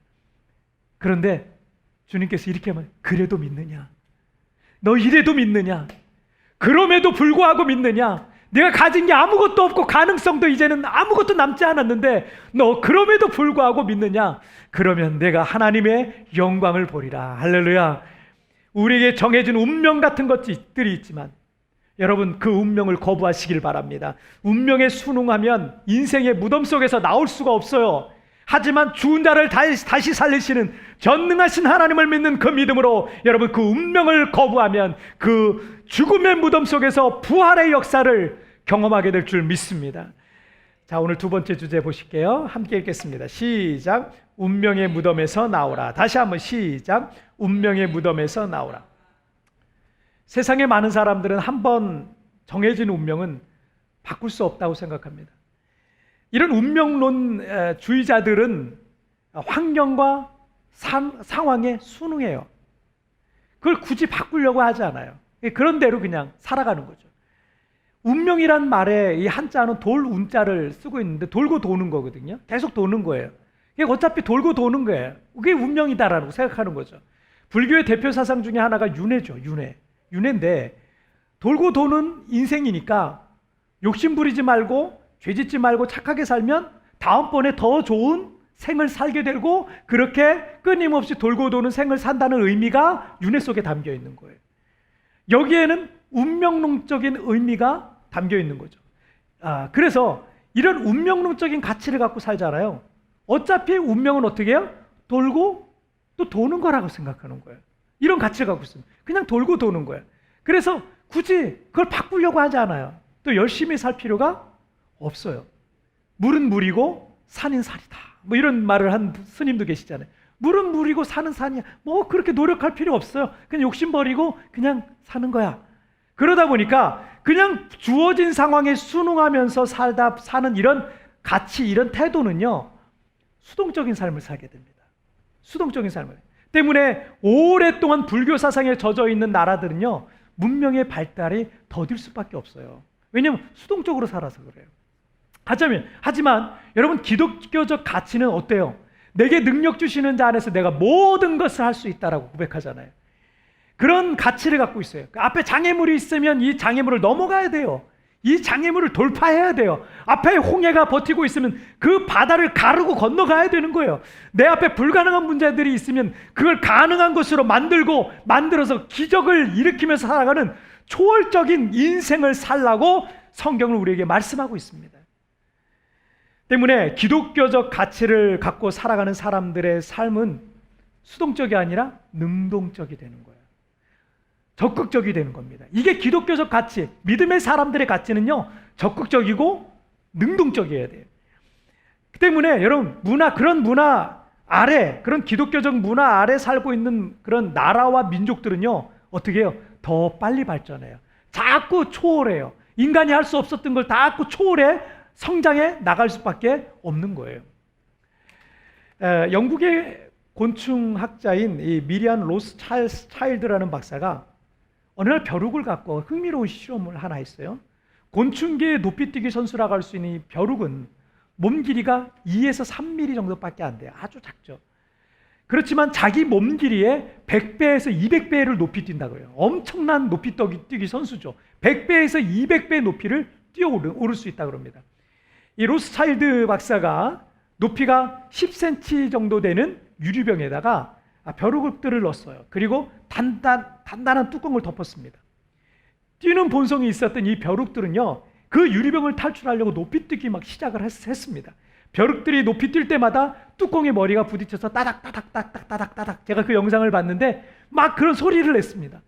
그런데 주님께서 이렇게 하면, 그래도 믿느냐? 너 이래도 믿느냐? 그럼에도 불구하고 믿느냐? 내가 가진 게 아무것도 없고 가능성도 이제는 아무것도 남지 않았는데 너 그럼에도 불구하고 믿느냐? 그러면 내가 하나님의 영광을 보리라. 할렐루야. 우리에게 정해진 운명 같은 것들이 있지만 여러분, 그 운명을 거부하시길 바랍니다. 운명에 순응하면 인생의 무덤 속에서 나올 수가 없어요. 하지만 죽은 자를 다시 살리시는 전능하신 하나님을 믿는 그 믿음으로 여러분, 그 운명을 거부하면 그 죽음의 무덤 속에서 부활의 역사를 경험하게 될 줄 믿습니다. 자, 오늘 두 번째 주제 보실게요. 함께 읽겠습니다. 시작. 운명의 무덤에서 나오라. 다시 한번 시작. 운명의 무덤에서 나오라. 세상의 많은 사람들은 한번 정해진 운명은 바꿀 수 없다고 생각합니다. 이런 운명론주의자들은 환경과 상황에 순응해요. 그걸 굳이 바꾸려고 하지 않아요. 그런 대로 그냥 살아가는 거죠. 운명이란 말에 이 한자는 돌 운자를 쓰고 있는데 돌고 도는 거거든요. 계속 도는 거예요. 어차피 돌고 도는 거예요. 그게 운명이다라고 생각하는 거죠. 불교의 대표 사상 중에 하나가 윤회죠. 윤회인데 돌고 도는 인생이니까 욕심 부리지 말고 죄 짓지 말고 착하게 살면 다음번에 더 좋은 생을 살게 되고 그렇게 끊임없이 돌고 도는 생을 산다는 의미가 윤회 속에 담겨 있는 거예요. 여기에는 운명론적인 의미가 담겨 있는 거죠. 그래서 이런 운명론적인 가치를 갖고 살잖아요. 어차피 운명은 어떻게 해요? 돌고 또 도는 거라고 생각하는 거예요. 이런 가치를 갖고 있습니다. 그냥 돌고 도는 거예요. 그래서 굳이 그걸 바꾸려고 하지 않아요. 또 열심히 살 필요가 없어요. 물은 물이고 산은 산이다. 뭐 이런 말을 한 스님도 계시잖아요. 물은 물이고 산은 산이야. 뭐 그렇게 노력할 필요 없어요. 그냥 욕심 버리고 그냥 사는 거야. 그러다 보니까 그냥 주어진 상황에 순응하면서 사는 이런 가치, 이런 태도는요, 수동적인 삶을 살게 됩니다. 수동적인 삶을. 때문에 오랫동안 불교 사상에 젖어 있는 나라들은요, 문명의 발달이 더딜 수밖에 없어요. 왜냐하면 수동적으로 살아서 그래요. 하지만 여러분, 기독교적 가치는 어때요? 내게 능력 주시는 자 안에서 내가 모든 것을 할 수 있다라고 고백하잖아요. 그런 가치를 갖고 있어요. 앞에 장애물이 있으면 이 장애물을 넘어가야 돼요. 이 장애물을 돌파해야 돼요. 앞에 홍해가 버티고 있으면 그 바다를 가르고 건너가야 되는 거예요. 내 앞에 불가능한 문제들이 있으면 그걸 가능한 것으로 만들어서 기적을 일으키면서 살아가는 초월적인 인생을 살라고 성경을 우리에게 말씀하고 있습니다. 때문에 기독교적 가치를 갖고 살아가는 사람들의 삶은 수동적이 아니라 능동적이 되는 거예요. 적극적이 되는 겁니다. 이게 기독교적 가치, 믿음의 사람들의 가치는요, 적극적이고 능동적이어야 돼요. 그 때문에 여러분, 그런 문화 아래, 그런 기독교적 문화 아래 살고 있는 그런 나라와 민족들은요, 어떻게 해요? 더 빨리 발전해요. 자꾸 초월해요. 인간이 할 수 없었던 걸 자꾸 초월해 성장해 나갈 수밖에 없는 거예요. 영국의 곤충학자인 이 미리안 로스 차일드라는 박사가 어느 날 벼룩을 갖고 흥미로운 실험을 하나 했어요. 곤충계의 높이뛰기 선수라고 할 수 있는 이 벼룩은 몸 길이가 2에서 3mm 정도밖에 안 돼요. 아주 작죠. 그렇지만 자기 몸 길이의 100배에서 200배를 높이 뛴다고 해요. 엄청난 높이뛰기 선수죠. 100배에서 200배 높이를 뛰어오를 수 있다고 합니다. 이 로스차일드 박사가 높이가 10cm 정도 되는 유리병에다가 벼룩들을 넣었어요. 그리고 단단한 뚜껑을 덮었습니다. 뛰는 본성이 있었던 이 벼룩들은요, 그 유리병을 탈출하려고 높이뛰기 막 시작을 했습니다. 벼룩들이 높이 뛸 때마다 뚜껑에 머리가 부딪혀서 따닥따닥 제가 그 영상을 봤는데 막 그런 소리를 냈습니다.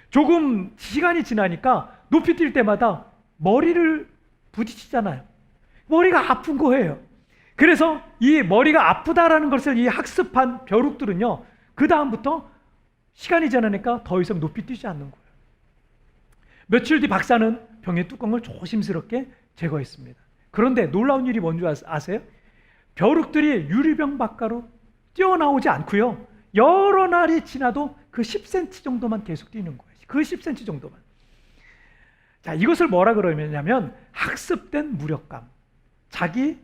조금 시간이 지나니까 높이 뛸 때마다 머리를 부딪히잖아요. 머리가 아픈 거예요. 그래서 이 머리가 아프다라는 것을 이 학습한 벼룩들은요, 그 다음부터 시간이 지나니까 더 이상 높이 뛰지 않는 거예요. 며칠 뒤 박사는 병의 뚜껑을 조심스럽게 제거했습니다. 그런데 놀라운 일이 뭔지 아세요? 벼룩들이 유리병 밖으로 뛰어나오지 않고요, 여러 날이 지나도 그 10cm 정도만 계속 뛰는 거예요. 그 10cm 정도만. 자, 이것을 뭐라 그러냐면 학습된 무력감, 자기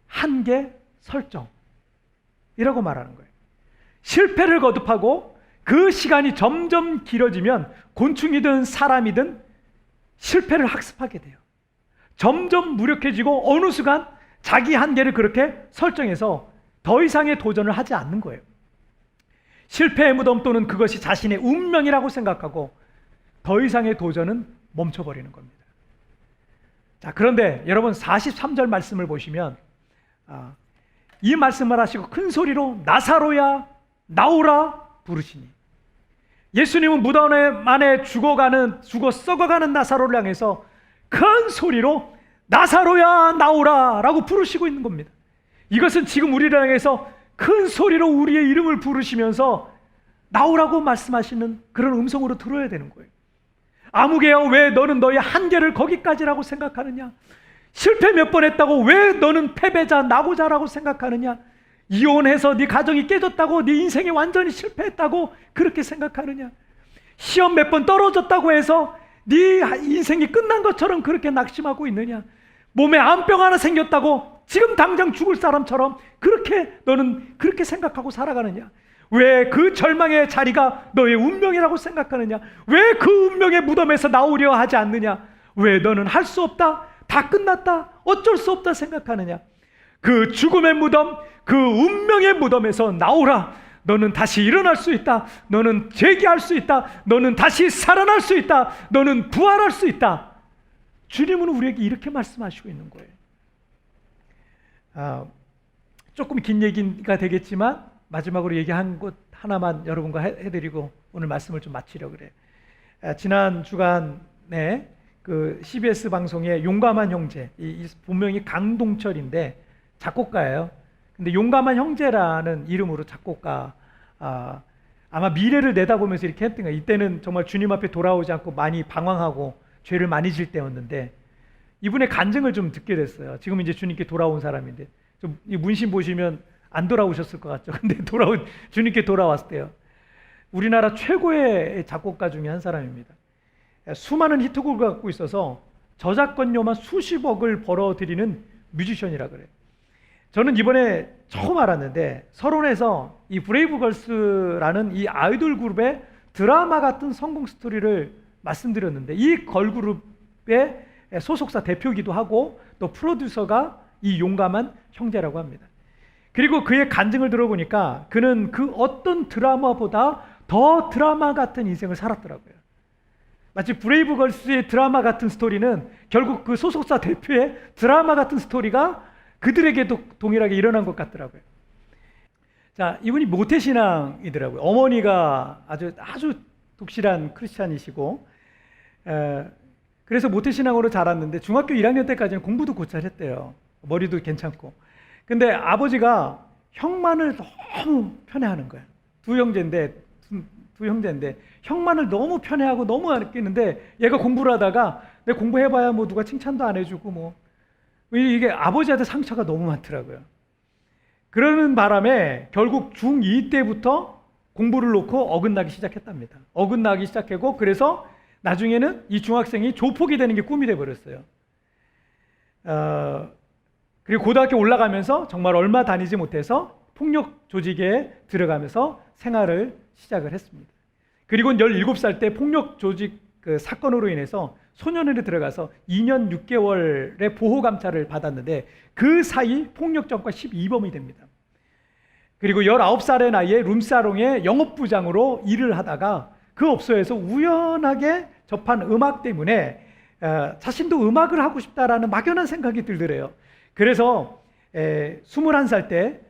한계 설정이라고 말하는 거예요. 실패를 거듭하고 그 시간이 점점 길어지면 곤충이든 사람이든 실패를 학습하게 돼요. 점점 무력해지고 어느 순간 자기 한계를 그렇게 설정해서 더 이상의 도전을 하지 않는 거예요. 실패의 무덤 또는 그것이 자신의 운명이라고 생각하고 더 이상의 도전은 멈춰버리는 겁니다. 자, 그런데 여러분 43절 말씀을 보시면 이 말씀을 하시고 큰 소리로 나사로야 나오라 부르시니, 예수님은 무덤 안에 죽어 썩어가는 나사로를 향해서 큰 소리로 나사로야 나오라 라고 부르시고 있는 겁니다. 이것은 지금 우리를 향해서 큰 소리로 우리의 이름을 부르시면서 나오라고 말씀하시는 그런 음성으로 들어야 되는 거예요. 아무개야, 왜 너는 너의 한계를 거기까지라고 생각하느냐? 실패 몇 번 했다고 왜 너는 패배자, 나고자라고 생각하느냐? 이혼해서 네 가정이 깨졌다고, 네 인생이 완전히 실패했다고 그렇게 생각하느냐? 시험 몇 번 떨어졌다고 해서 네 인생이 끝난 것처럼 그렇게 낙심하고 있느냐? 몸에 암병 하나 생겼다고 지금 당장 죽을 사람처럼 그렇게 너는 그렇게 생각하고 살아가느냐? 왜 그 절망의 자리가 너의 운명이라고 생각하느냐? 왜 그 운명의 무덤에서 나오려 하지 않느냐? 왜 너는 할 수 없다, 다 끝났다, 어쩔 수 없다 생각하느냐? 그 죽음의 무덤, 그 운명의 무덤에서 나오라. 너는 다시 일어날 수 있다. 너는 재기할 수 있다. 너는 다시 살아날 수 있다. 너는 부활할 수 있다. 주님은 우리에게 이렇게 말씀하시고 있는 거예요. 조금 긴 얘기가 되겠지만 마지막으로 얘기한 것 하나만 여러분과 해드리고 오늘 말씀을 좀 마치려고 그래요. 지난 주간에 그 CBS 방송의 용감한 형제, 이 본명이 강동철인데 작곡가예요. 근데 용감한 형제라는 이름으로 작곡가, 아마 미래를 내다보면서 이렇게 했던 거예요. 이때는 정말 주님 앞에 돌아오지 않고 많이 방황하고 죄를 많이 질 때였는데 이분의 간증을 좀 듣게 됐어요. 지금 이제 주님께 돌아온 사람인데 좀 이 문신 보시면 안 돌아오셨을 것 같죠. 근데 주님께 돌아왔대요. 우리나라 최고의 작곡가 중에 한 사람입니다. 수많은 히트곡을 갖고 있어서 저작권료만 수십억을 벌어들이는 뮤지션이라 그래요. 저는 이번에 처음 알았는데 서론에서 이 브레이브걸스라는 이 아이돌 그룹의 드라마 같은 성공 스토리를 말씀드렸는데 이 걸그룹의 소속사 대표이기도 하고 또 프로듀서가 이 용감한 형제라고 합니다. 그리고 그의 간증을 들어보니까 그는 그 어떤 드라마보다 더 드라마 같은 인생을 살았더라고요. 마치 브레이브걸스의 드라마 같은 스토리는 결국 그 소속사 대표의 드라마 같은 스토리가 그들에게도 동일하게 일어난 것 같더라고요. 자, 이분이 모태신앙이더라고요. 어머니가 아주 독실한 크리스찬이시고, 그래서 모태신앙으로 자랐는데 중학교 1학년 때까지는 공부도 곧잘 했대요. 머리도 괜찮고. 근데 아버지가 형만을 너무 편애하는 거예요. 두 형제인데 형만을 너무 편애하고 너무 아끼는데 얘가 공부를 하다가 내 공부해봐야 뭐 누가 칭찬도 안 해주고 뭐 이게 아버지한테 상처가 너무 많더라고요. 그러는 바람에 결국 중2 때부터 공부를 놓고 어긋나기 시작했답니다. 어긋나기 시작하고 그래서 나중에는 이 중학생이 조폭이 되는 게 꿈이 돼버렸어요. 그리고 고등학교 올라가면서 정말 얼마 다니지 못해서 폭력 조직에 들어가면서 생활을 시작을 했습니다. 그리고 17살 때 폭력 조직 그 사건으로 인해서 소년원에 들어가서 2년 6개월의 보호감찰을 받았는데 그 사이 폭력전과 12범이 됩니다. 그리고 19살의 나이에 룸사롱의 영업부장으로 일을 하다가 그 업소에서 우연하게 접한 음악 때문에 자신도 음악을 하고 싶다라는 막연한 생각이 들더래요. 그래서 21살 때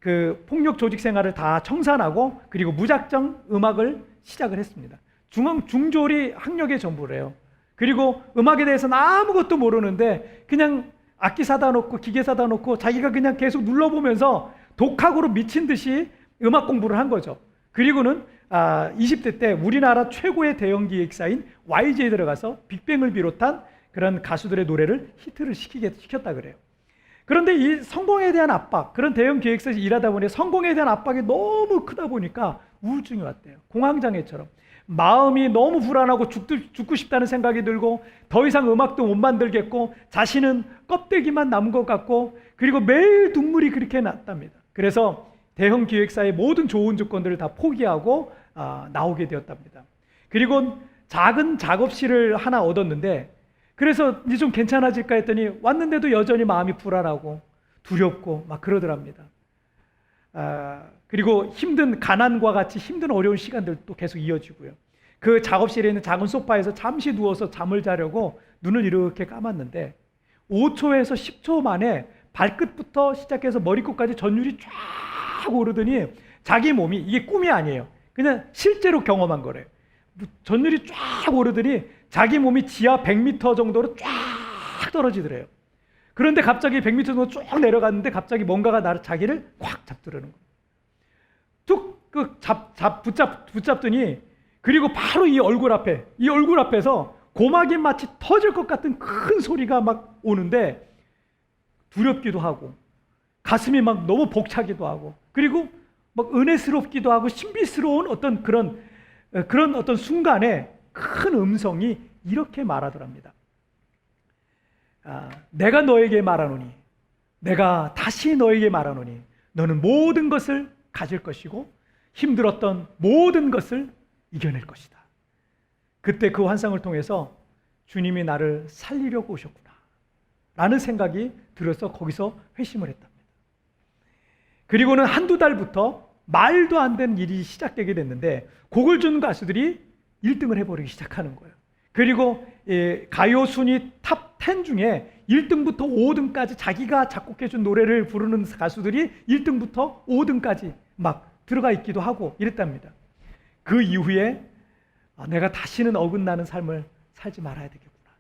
그 폭력 조직 생활을 다 청산하고 그리고 무작정 음악을 시작을 했습니다. 중졸이 학력의 전부래요. 그리고 음악에 대해서는 아무것도 모르는데 그냥 악기 사다 놓고 기계 사다 놓고 자기가 그냥 계속 눌러보면서 독학으로 미친 듯이 음악 공부를 한 거죠. 그리고는 20대 때 우리나라 최고의 대형 기획사인 YG에 들어가서 빅뱅을 비롯한 그런 가수들의 노래를 히트를 시켰다 그래요. 그런데 이 성공에 대한 압박, 그런 대형 기획사에서 일하다 보니 성공에 대한 압박이 너무 크다 보니까 우울증이 왔대요. 공황장애처럼. 마음이 너무 불안하고 죽고 싶다는 생각이 들고 더 이상 음악도 못 만들겠고 자신은 껍데기만 남은 것 같고 그리고 매일 눈물이 그렇게 났답니다. 그래서 대형 기획사의 모든 좋은 조건들을 다 포기하고 나오게 되었답니다. 그리고 작은 작업실을 하나 얻었는데 그래서 이제 좀 괜찮아질까 했더니 왔는데도 여전히 마음이 불안하고 두렵고 막 그러더랍니다. 그리고 가난과 같이 힘든 어려운 시간들도 계속 이어지고요. 그 작업실에 있는 작은 소파에서 잠시 누워서 잠을 자려고 눈을 이렇게 감았는데 5초에서 10초 만에 발끝부터 시작해서 머리끝까지 전율이 쫙 오르더니 자기 몸이, 이게 꿈이 아니에요. 그냥 실제로 경험한 거래요. 전율이 쫙 오르더니 자기 몸이 지하 100m 정도로 쫙 떨어지더래요. 그런데 갑자기 100m 정도 쭉 내려갔는데 갑자기 뭔가가 자기를 꽉 잡더라는 거예요. 쭉 붙잡더니 그리고 바로 이 얼굴 앞에서 고막이 마치 터질 것 같은 큰 소리가 막 오는데 두렵기도 하고 가슴이 막 너무 벅차기도 하고 그리고 막 은혜스럽기도 하고 신비스러운 어떤 그런 어떤 순간에 큰 음성이 이렇게 말하더랍니다. 내가 너에게 말하노니, 내가 다시 너에게 말하노니 너는 모든 것을 가질 것이고 힘들었던 모든 것을 이겨낼 것이다. 그때 그 환상을 통해서 주님이 나를 살리려고 오셨구나 라는 생각이 들어서 거기서 회심을 했답니다. 그리고는 한두 달부터 말도 안 되는 일이 시작되게 됐는데 곡을 준 가수들이 1등을 해버리기 시작하는 거예요. 그리고 가요 순위 탑 10 중에 1등부터 5등까지 자기가 작곡해준 노래를 부르는 가수들이 1등부터 5등까지 막 들어가 있기도 하고 이랬답니다. 그 이후에 내가 다시는 어긋나는 삶을 살지 말아야 되겠구나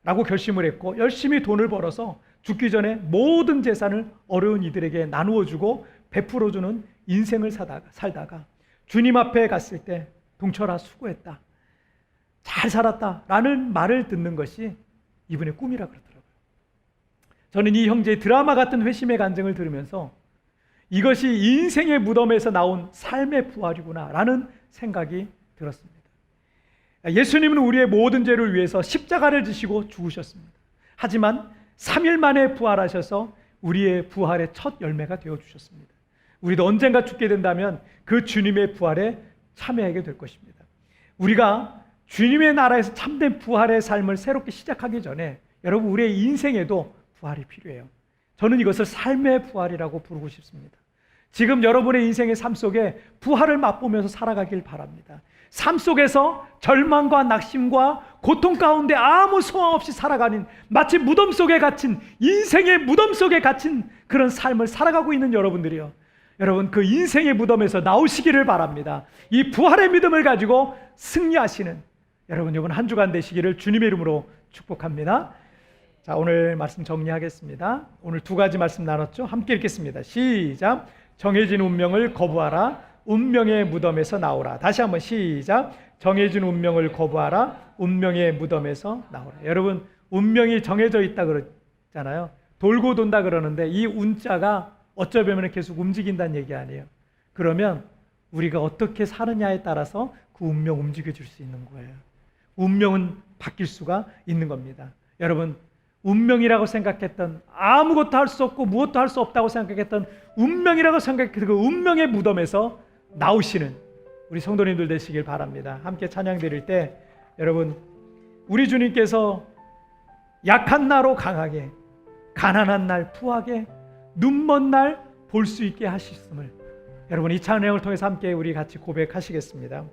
라고 결심을 했고 열심히 돈을 벌어서 죽기 전에 모든 재산을 어려운 이들에게 나누어주고 베풀어주는 인생을 살다가 주님 앞에 갔을 때 동철아 수고했다, 잘 살았다 라는 말을 듣는 것이 이분의 꿈이라 그러더라고요. 저는 이 형제의 드라마 같은 회심의 간증을 들으면서 이것이 인생의 무덤에서 나온 삶의 부활이구나 라는 생각이 들었습니다. 예수님은 우리의 모든 죄를 위해서 십자가를 지시고 죽으셨습니다. 하지만 3일 만에 부활하셔서 우리의 부활의 첫 열매가 되어주셨습니다. 우리도 언젠가 죽게 된다면 그 주님의 부활에 참여하게 될 것입니다. 우리가 주님의 나라에서 참된 부활의 삶을 새롭게 시작하기 전에 여러분 우리의 인생에도 부활이 필요해요. 저는 이것을 삶의 부활이라고 부르고 싶습니다. 지금 여러분의 인생의 삶 속에 부활을 맛보면서 살아가길 바랍니다. 삶 속에서 절망과 낙심과 고통 가운데 아무 소망 없이 살아가는 마치 무덤 속에 갇힌 인생의 무덤 속에 갇힌 그런 삶을 살아가고 있는 여러분들이요, 여러분 그 인생의 무덤에서 나오시기를 바랍니다. 이 부활의 믿음을 가지고 승리하시는 여러분 이번 한 주간 되시기를 주님의 이름으로 축복합니다. 자, 오늘 말씀 정리하겠습니다. 오늘 두 가지 말씀 나눴죠? 함께 읽겠습니다. 시작. 정해진 운명을 거부하라. 운명의 무덤에서 나오라. 다시 한번 시작. 정해진 운명을 거부하라. 운명의 무덤에서 나오라. 여러분 운명이 정해져 있다 그러잖아요. 돌고 돈다 그러는데 이 운자가 어쩌면 계속 움직인다는 얘기 아니에요. 그러면 우리가 어떻게 사느냐에 따라서 그 운명 움직여줄 수 있는 거예요. 운명은 바뀔 수가 있는 겁니다. 여러분 운명이라고 생각했던, 아무것도 할 수 없고 무엇도 할 수 없다고 생각했던 운명이라고 생각했던 그 운명의 무덤에서 나오시는 우리 성도님들 되시길 바랍니다. 함께 찬양 드릴 때 여러분 우리 주님께서 약한 나로 강하게, 가난한 날 부하게, 눈먼 날 볼 수 있게 하셨음을 여러분 이 찬양을 통해서 함께 우리 같이 고백하시겠습니다.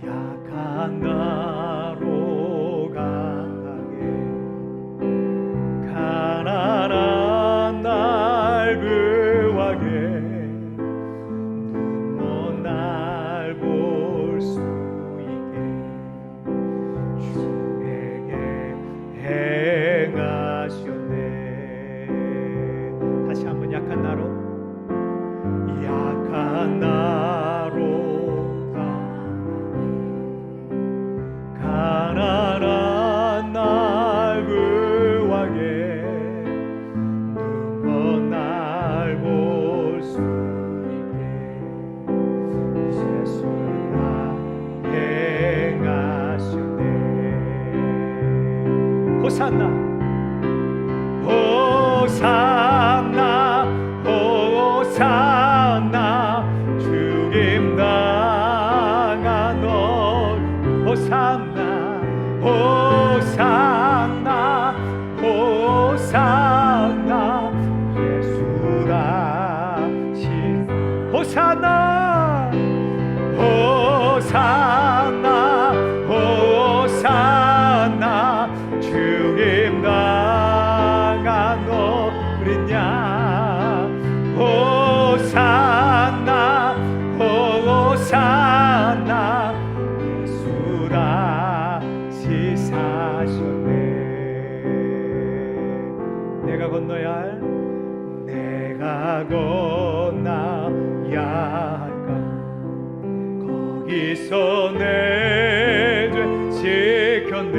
약한 나로 강하게, 가난한 날 구하게, 눈먼 날 볼 수 있게 주에게 행하셨네. 다시 한번 약한 나로, 약한 나로 가난한 날 구하게, 눈먼 날 볼 수 있게 예수가 행하셨네. 호산나 호산나 호산나, 죽임 당한 너 호산나 호산나 호산나, 예수라 신 호산나 호산나 호산나, 죽임 당한 어린 양 호산나 호산나, 예수라 사셨네. 내가 건너야 할, 내가 건너야 할까, 거기서 내 죄 지켰네.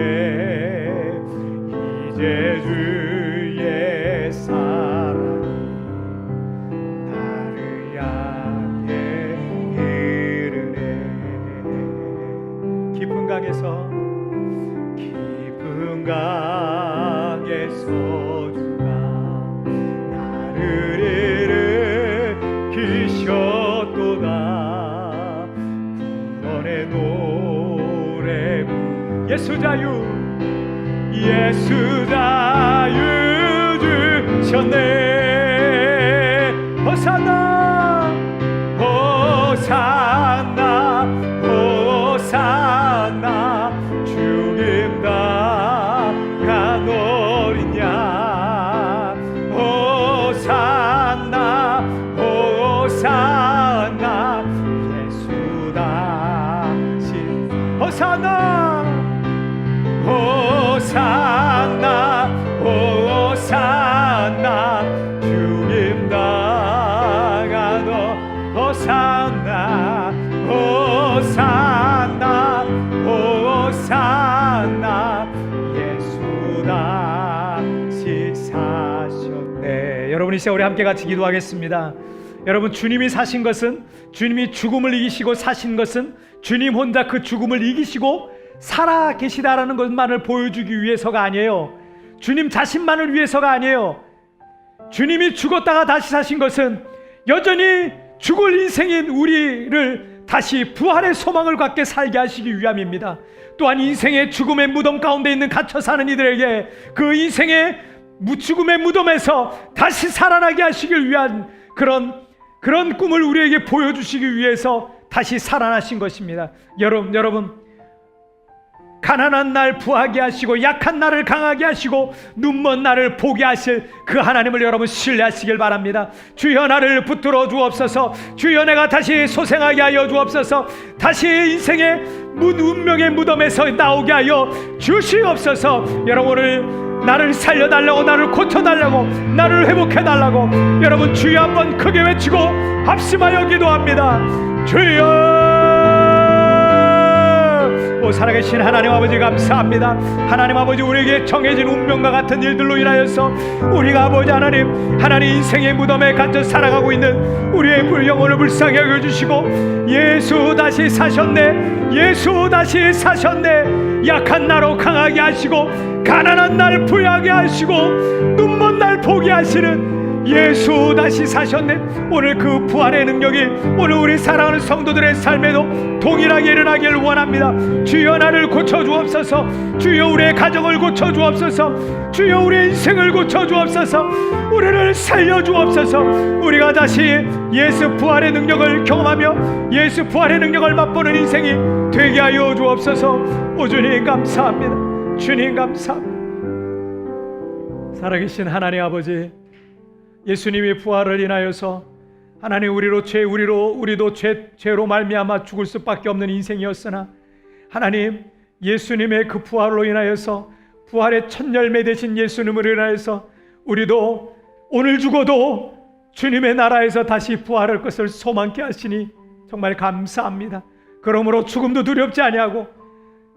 이제 주의 사랑이 나를 향해 이르네. 영광에서 주가 나를 일으키셨도다. 구원의 노래 예수 자유 주셨네. 호산나 호산나 호산나 주님 나가 노리냐. 호산나 호산나 예수 다시 호산나 호산나 호산나 주님 나가노. 호산나 호산나 호산나 예수 다시 사셨네. 여러분 이 세월에 함께 같이 기도하겠습니다. 여러분, 주님이 사신 것은, 주님이 죽음을 이기시고 사신 것은 주님 혼자 그 죽음을 이기시고 살아 계시다라는 것만을 보여주기 위해서가 아니에요. 주님 자신만을 위해서가 아니에요. 주님이 죽었다가 다시 사신 것은 여전히 죽을 인생인 우리를 다시 부활의 소망을 갖게 살게 하시기 위함입니다. 또한 인생의 죽음의 무덤 가운데 있는 갇혀 사는 이들에게 그 인생의 죽음의 무덤에서 다시 살아나게 하시길 위한 그런 꿈을 우리에게 보여주시기 위해서 다시 살아나신 것입니다. 여러분 가난한 날 부하게 하시고 약한 날을 강하게 하시고 눈먼 날을 보게 하실 그 하나님을 여러분 신뢰하시길 바랍니다. 주여 나를 붙들어 주옵소서. 주여 내가 다시 소생하게 하여 주옵소서. 다시 인생의 운명의 무덤에서 나오게 하여 주시옵소서. 여러분 오늘 나를 살려달라고, 나를 고쳐달라고, 나를 회복해달라고 여러분 주여 한번 크게 외치고 합심하여 기도합니다. 주여. 오 살아계신 하나님 아버지 감사합니다. 하나님 아버지 우리에게 정해진 운명과 같은 일들로 인하여서 우리가 아버지 하나님 인생의 무덤에 갇혀 살아가고 있는 우리의 영혼을 불쌍히 여겨주시고 예수 다시 사셨네. 예수 다시 사셨네. 약한 나로 강하게 하시고 가난한 날 부유하게 하시고 눈먼 날 보게 하시는 예수 다시 사셨네. 오늘 그 부활의 능력이 오늘 우리 사랑하는 성도들의 삶에도 동일하게 일어나기를 원합니다. 주여 나를 고쳐주옵소서. 주여 우리의 가정을 고쳐주옵소서. 주여 우리의 인생을 고쳐주옵소서. 우리를 살려주옵소서. 우리가 다시 예수 부활의 능력을 경험하며 예수 부활의 능력을 맛보는 인생이 되게 하여 주옵소서. 오 주님 감사합니다. 주님 감사합니다. 살아계신 하나님 아버지, 예수님의 부활을 인하여서 하나님 우리도 죄로 말미암아 죽을 수밖에 없는 인생이었으나 하나님 예수님의 그 부활로 인하여서 부활의 첫 열매 되신 예수님을 인하여서 우리도 오늘 죽어도 주님의 나라에서 다시 부활할 것을 소망케 하시니 정말 감사합니다. 그러므로 죽음도 두렵지 아니하고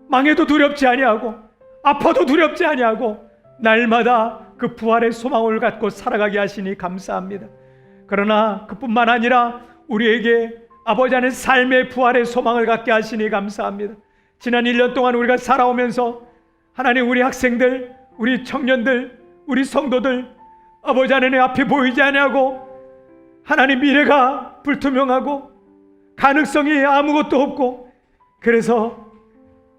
망해도 두렵지 아니하고 아파도 두렵지 아니하고 날마다 그 부활의 소망을 갖고 살아가게 하시니 감사합니다. 그러나 그뿐만 아니라 우리에게 아버지 안에 삶의 부활의 소망을 갖게 하시니 감사합니다. 지난 1년 동안 우리가 살아오면서 하나님 우리 학생들, 우리 청년들, 우리 성도들 아버지 안에 앞이 보이지 아니하고 하나님 미래가 불투명하고 가능성이 아무것도 없고 그래서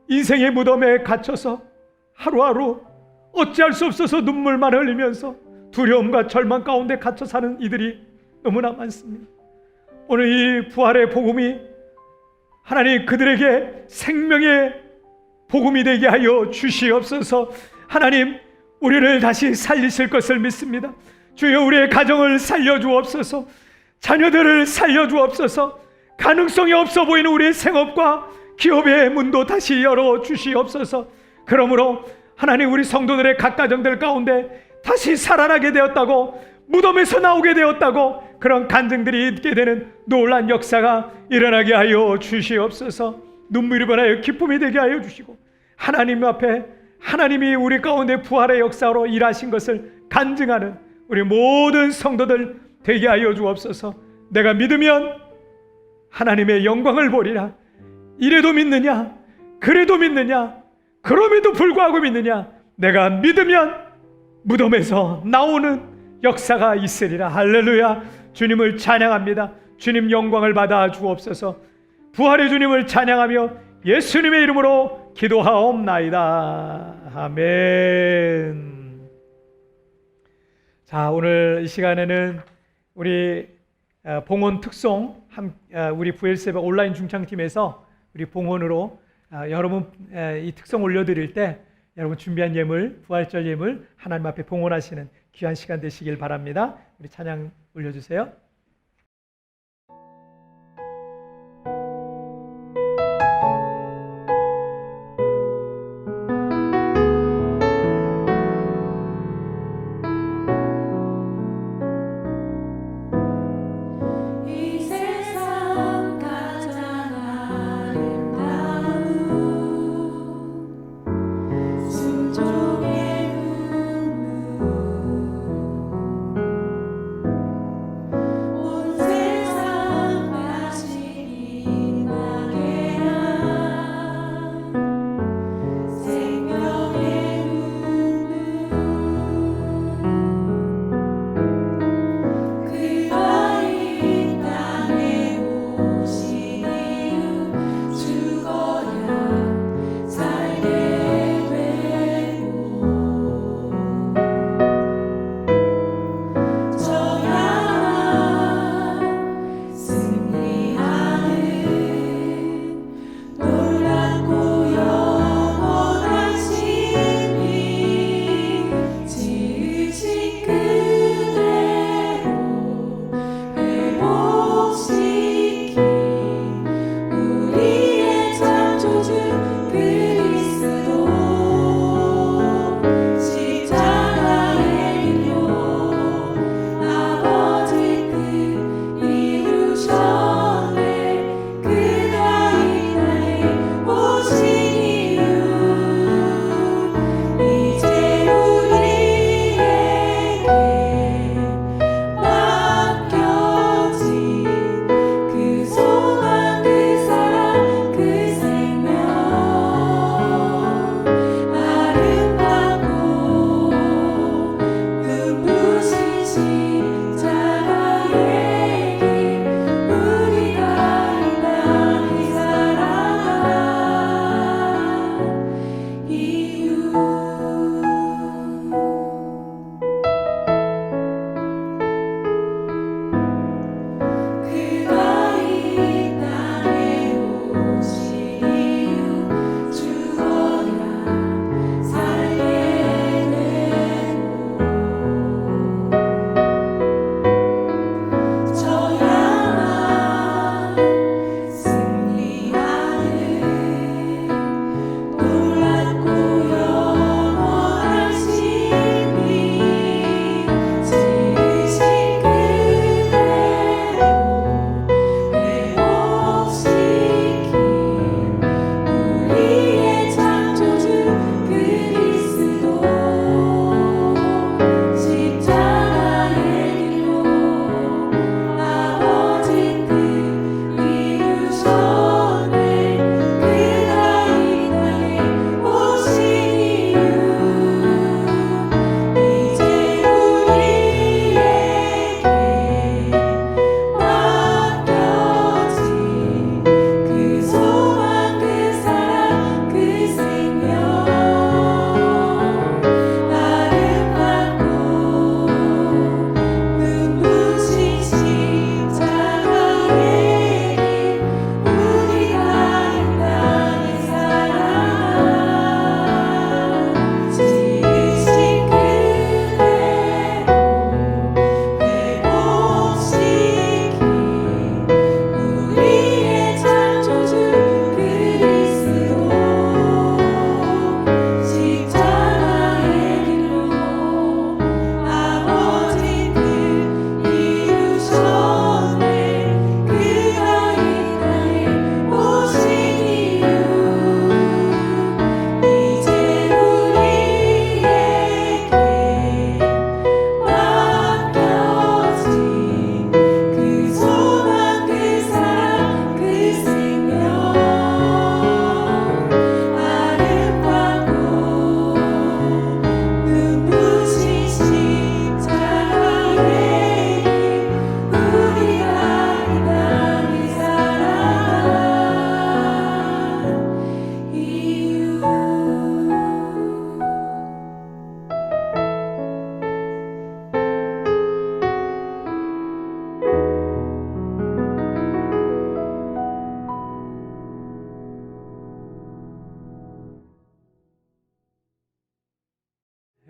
인생의 무덤에 갇혀서 하루하루 어찌할 수 없어서 눈물만 흘리면서 두려움과 절망 가운데 갇혀 사는 이들이 너무나 많습니다. 오늘 이 부활의 복음이 하나님 그들에게 생명의 복음이 되게 하여 주시옵소서. 하나님 우리를 다시 살리실 것을 믿습니다. 주여 우리의 가정을 살려주옵소서. 자녀들을 살려주옵소서. 가능성이 없어 보이는 우리의 생업과 기업의 문도 다시 열어주시옵소서. 그러므로 하나님 우리 성도들의 각 가정들 가운데 다시 살아나게 되었다고 무덤에서 나오게 되었다고 그런 간증들이 있게 되는 놀란 역사가 일어나게 하여 주시옵소서. 눈물이 변하여 기쁨이 되게 하여 주시고 하나님 앞에 하나님이 우리 가운데 부활의 역사로 일하신 것을 간증하는 우리 모든 성도들 되게 하여 주옵소서. 내가 믿으면 하나님의 영광을 보리라. 이래도 믿느냐? 그래도 믿느냐? 그럼에도 불구하고 믿느냐? 내가 믿으면 무덤에서 나오는 역사가 있으리라. 할렐루야. 주님을 찬양합니다. 주님 영광을 받아 주옵소서. 부활의 주님을 찬양하며 예수님의 이름으로 기도하옵나이다. 아멘. 자, 오늘 이 시간에는 우리 봉헌 특송 우리 부엘세바 온라인 중창팀에서 우리 봉헌으로 여러분 이 특송 올려드릴 때 여러분 준비한 예물, 부활절 예물 하나님 앞에 봉헌하시는 귀한 시간 되시길 바랍니다. 우리 찬양 올려주세요.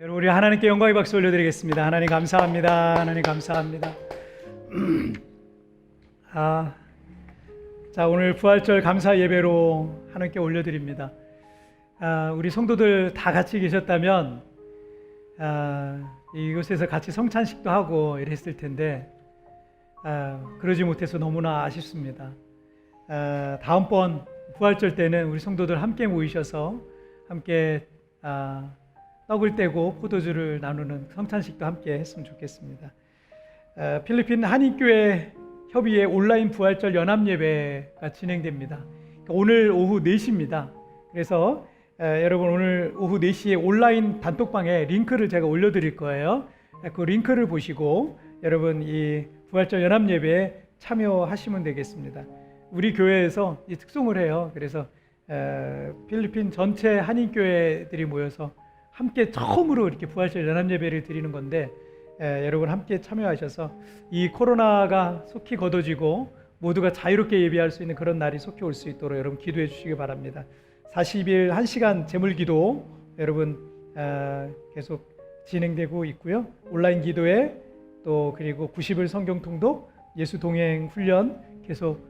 여러분 우리 하나님께 영광의 박수 올려드리겠습니다. 하나님 감사합니다. 하나님 감사합니다. 자, 오늘 부활절 감사 예배로 하나님께 올려드립니다. 우리 성도들 다 같이 계셨다면 이곳에서 같이 성찬식도 하고 이랬을 텐데 그러지 못해서 너무나 아쉽습니다. 다음번 부활절 때는 우리 성도들 함께 모이셔서 함께 떡을 떼고 포도주를 나누는 성찬식도 함께 했으면 좋겠습니다. 필리핀 한인교회 협의회 온라인 부활절 연합예배가 진행됩니다. 오늘 오후 4시입니다. 그래서 여러분 오늘 오후 4시에 온라인 단톡방에 링크를 제가 올려드릴 거예요. 그 링크를 보시고 여러분 이 부활절 연합예배에 참여하시면 되겠습니다. 우리 교회에서 이 특송을 해요. 그래서 필리핀 전체 한인교회들이 모여서 함께 처음으로 이렇게 부활절 연합예배를 드리는 건데 여러분 함께 참여하셔서 이 코로나가 속히 걷어지고 모두가 자유롭게 예배할 수 있는 그런 날이 속히 올 수 있도록 여러분 기도해 주시기 바랍니다. 40일 1시간 제물기도 여러분 계속 진행되고 있고요. 온라인 기도회 또 그리고 90일 성경 통독 예수 동행 훈련 계속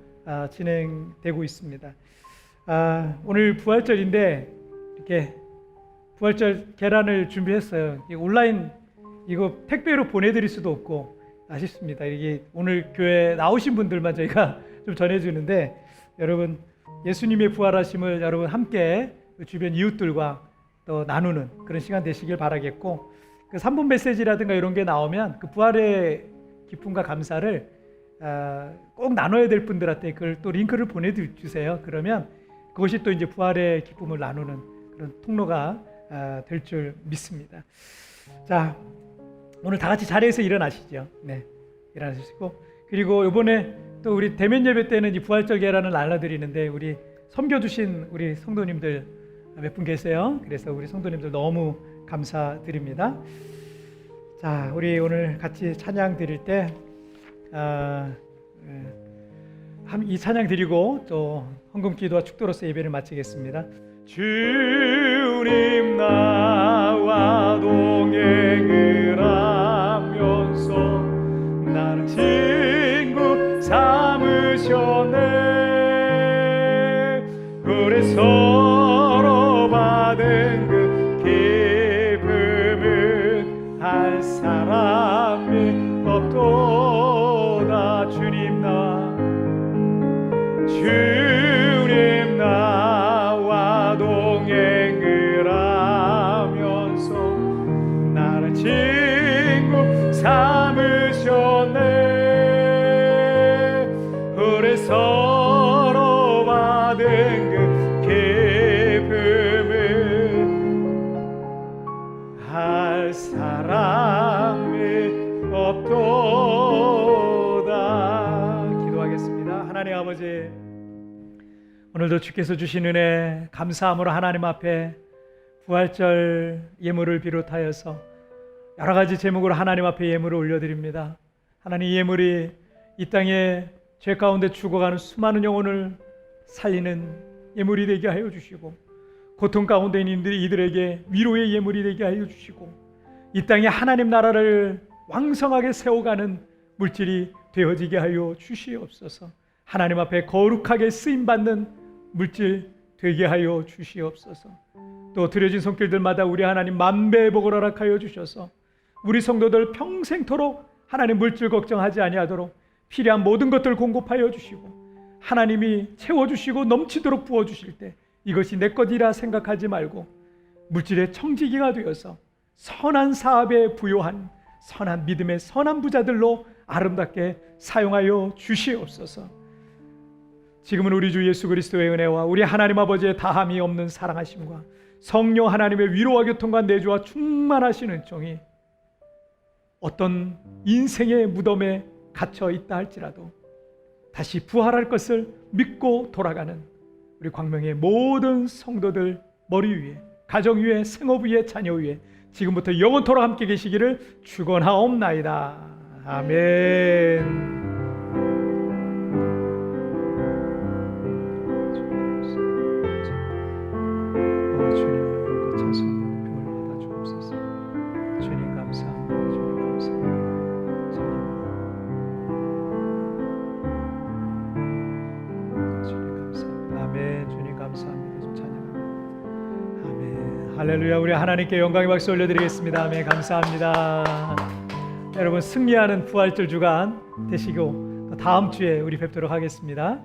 진행되고 있습니다. 오늘 부활절인데 이렇게 부활절 계란을 준비했어요. 온라인 이거 택배로 보내드릴 수도 없고 아쉽습니다. 이게 오늘 교회 나오신 분들만 저희가 좀 전해주는데 여러분 예수님의 부활하심을 여러분 함께 주변 이웃들과 또 나누는 그런 시간 되시길 바라겠고 그 3분 메시지라든가 이런 게 나오면 그 부활의 기쁨과 감사를 꼭 나눠야 될 분들한테 그걸 또 링크를 보내주세요. 그러면 그것이 또 이제 부활의 기쁨을 나누는 그런 통로가 될 줄 믿습니다. 자, 오늘 다 같이 자리에서 일어나시죠. 네, 일어나시고 그리고 이번에 또 우리 대면 예배 때는 이 부활절 계란을 나눠드리는데 우리 섬겨주신 우리 성도님들 몇 분 계세요. 그래서 우리 성도님들 너무 감사드립니다. 자, 우리 오늘 같이 찬양 드릴 때 이 찬양 드리고 또 헌금기도와 축도로서 예배를 마치겠습니다. 주님 나와 동행을 하면서 나를 친구 삼으셨네. 그래 서로 받은 그 기쁨은 할 사람이 없도다. 주님 나와 동행을 하면서 나를 친구 삼으셨네. 그래 서로 받은 그 기쁨은 할 사람이 없도다. 기도하겠습니다. 하나님 아버지, 오늘도 주께서 주신 은혜 감사함으로 하나님 앞에 부활절 예물을 비롯하여서 여러 가지 제목으로 하나님 앞에 예물을 올려드립니다. 하나님, 이 예물이 이 땅에 죄 가운데 죽어가는 수많은 영혼을 살리는 예물이 되게 하여 주시고 고통 가운데 있는 이들에게 위로의 예물이 되게 하여 주시고 이 땅에 하나님 나라를 왕성하게 세워가는 물질이 되어지게 하여 주시옵소서. 하나님 앞에 거룩하게 쓰임받는 물질 되게 하여 주시옵소서. 또 드려진 손길들마다 우리 하나님 만배의 복을 허락하여 주셔서 우리 성도들 평생토록 하나님 물질 걱정하지 아니하도록 필요한 모든 것들 공급하여 주시고 하나님이 채워주시고 넘치도록 부어주실 때 이것이 내 것이라 생각하지 말고 물질의 청지기가 되어서 선한 사업에 부요한 선한 믿음의 선한 부자들로 아름답게 사용하여 주시옵소서. 지금은 우리 주 예수 그리스도의 은혜와 우리 하나님 아버지의 다함이 없는 사랑하심과 성령 하나님의 위로와 교통과 내주와 충만하신 은총이 어떤 인생의 무덤에 갇혀 있다 할지라도 다시 부활할 것을 믿고 돌아가는 우리 광명의 모든 성도들 머리 위에, 가정 위에, 생업 위에, 자녀 위에 지금부터 영원토록 함께 계시기를 축원하옵나이다. 아멘. 주님, 영광과 찬송,榮耀받아 주옵소서. 할렐루야. 우리 하나님께 영광의 박수 올려드리겠습니다. 아멘. 감사합니다. 여러분 승리하는 부활절 주간 되시고 다음 주에 우리 뵙도록 하겠습니다.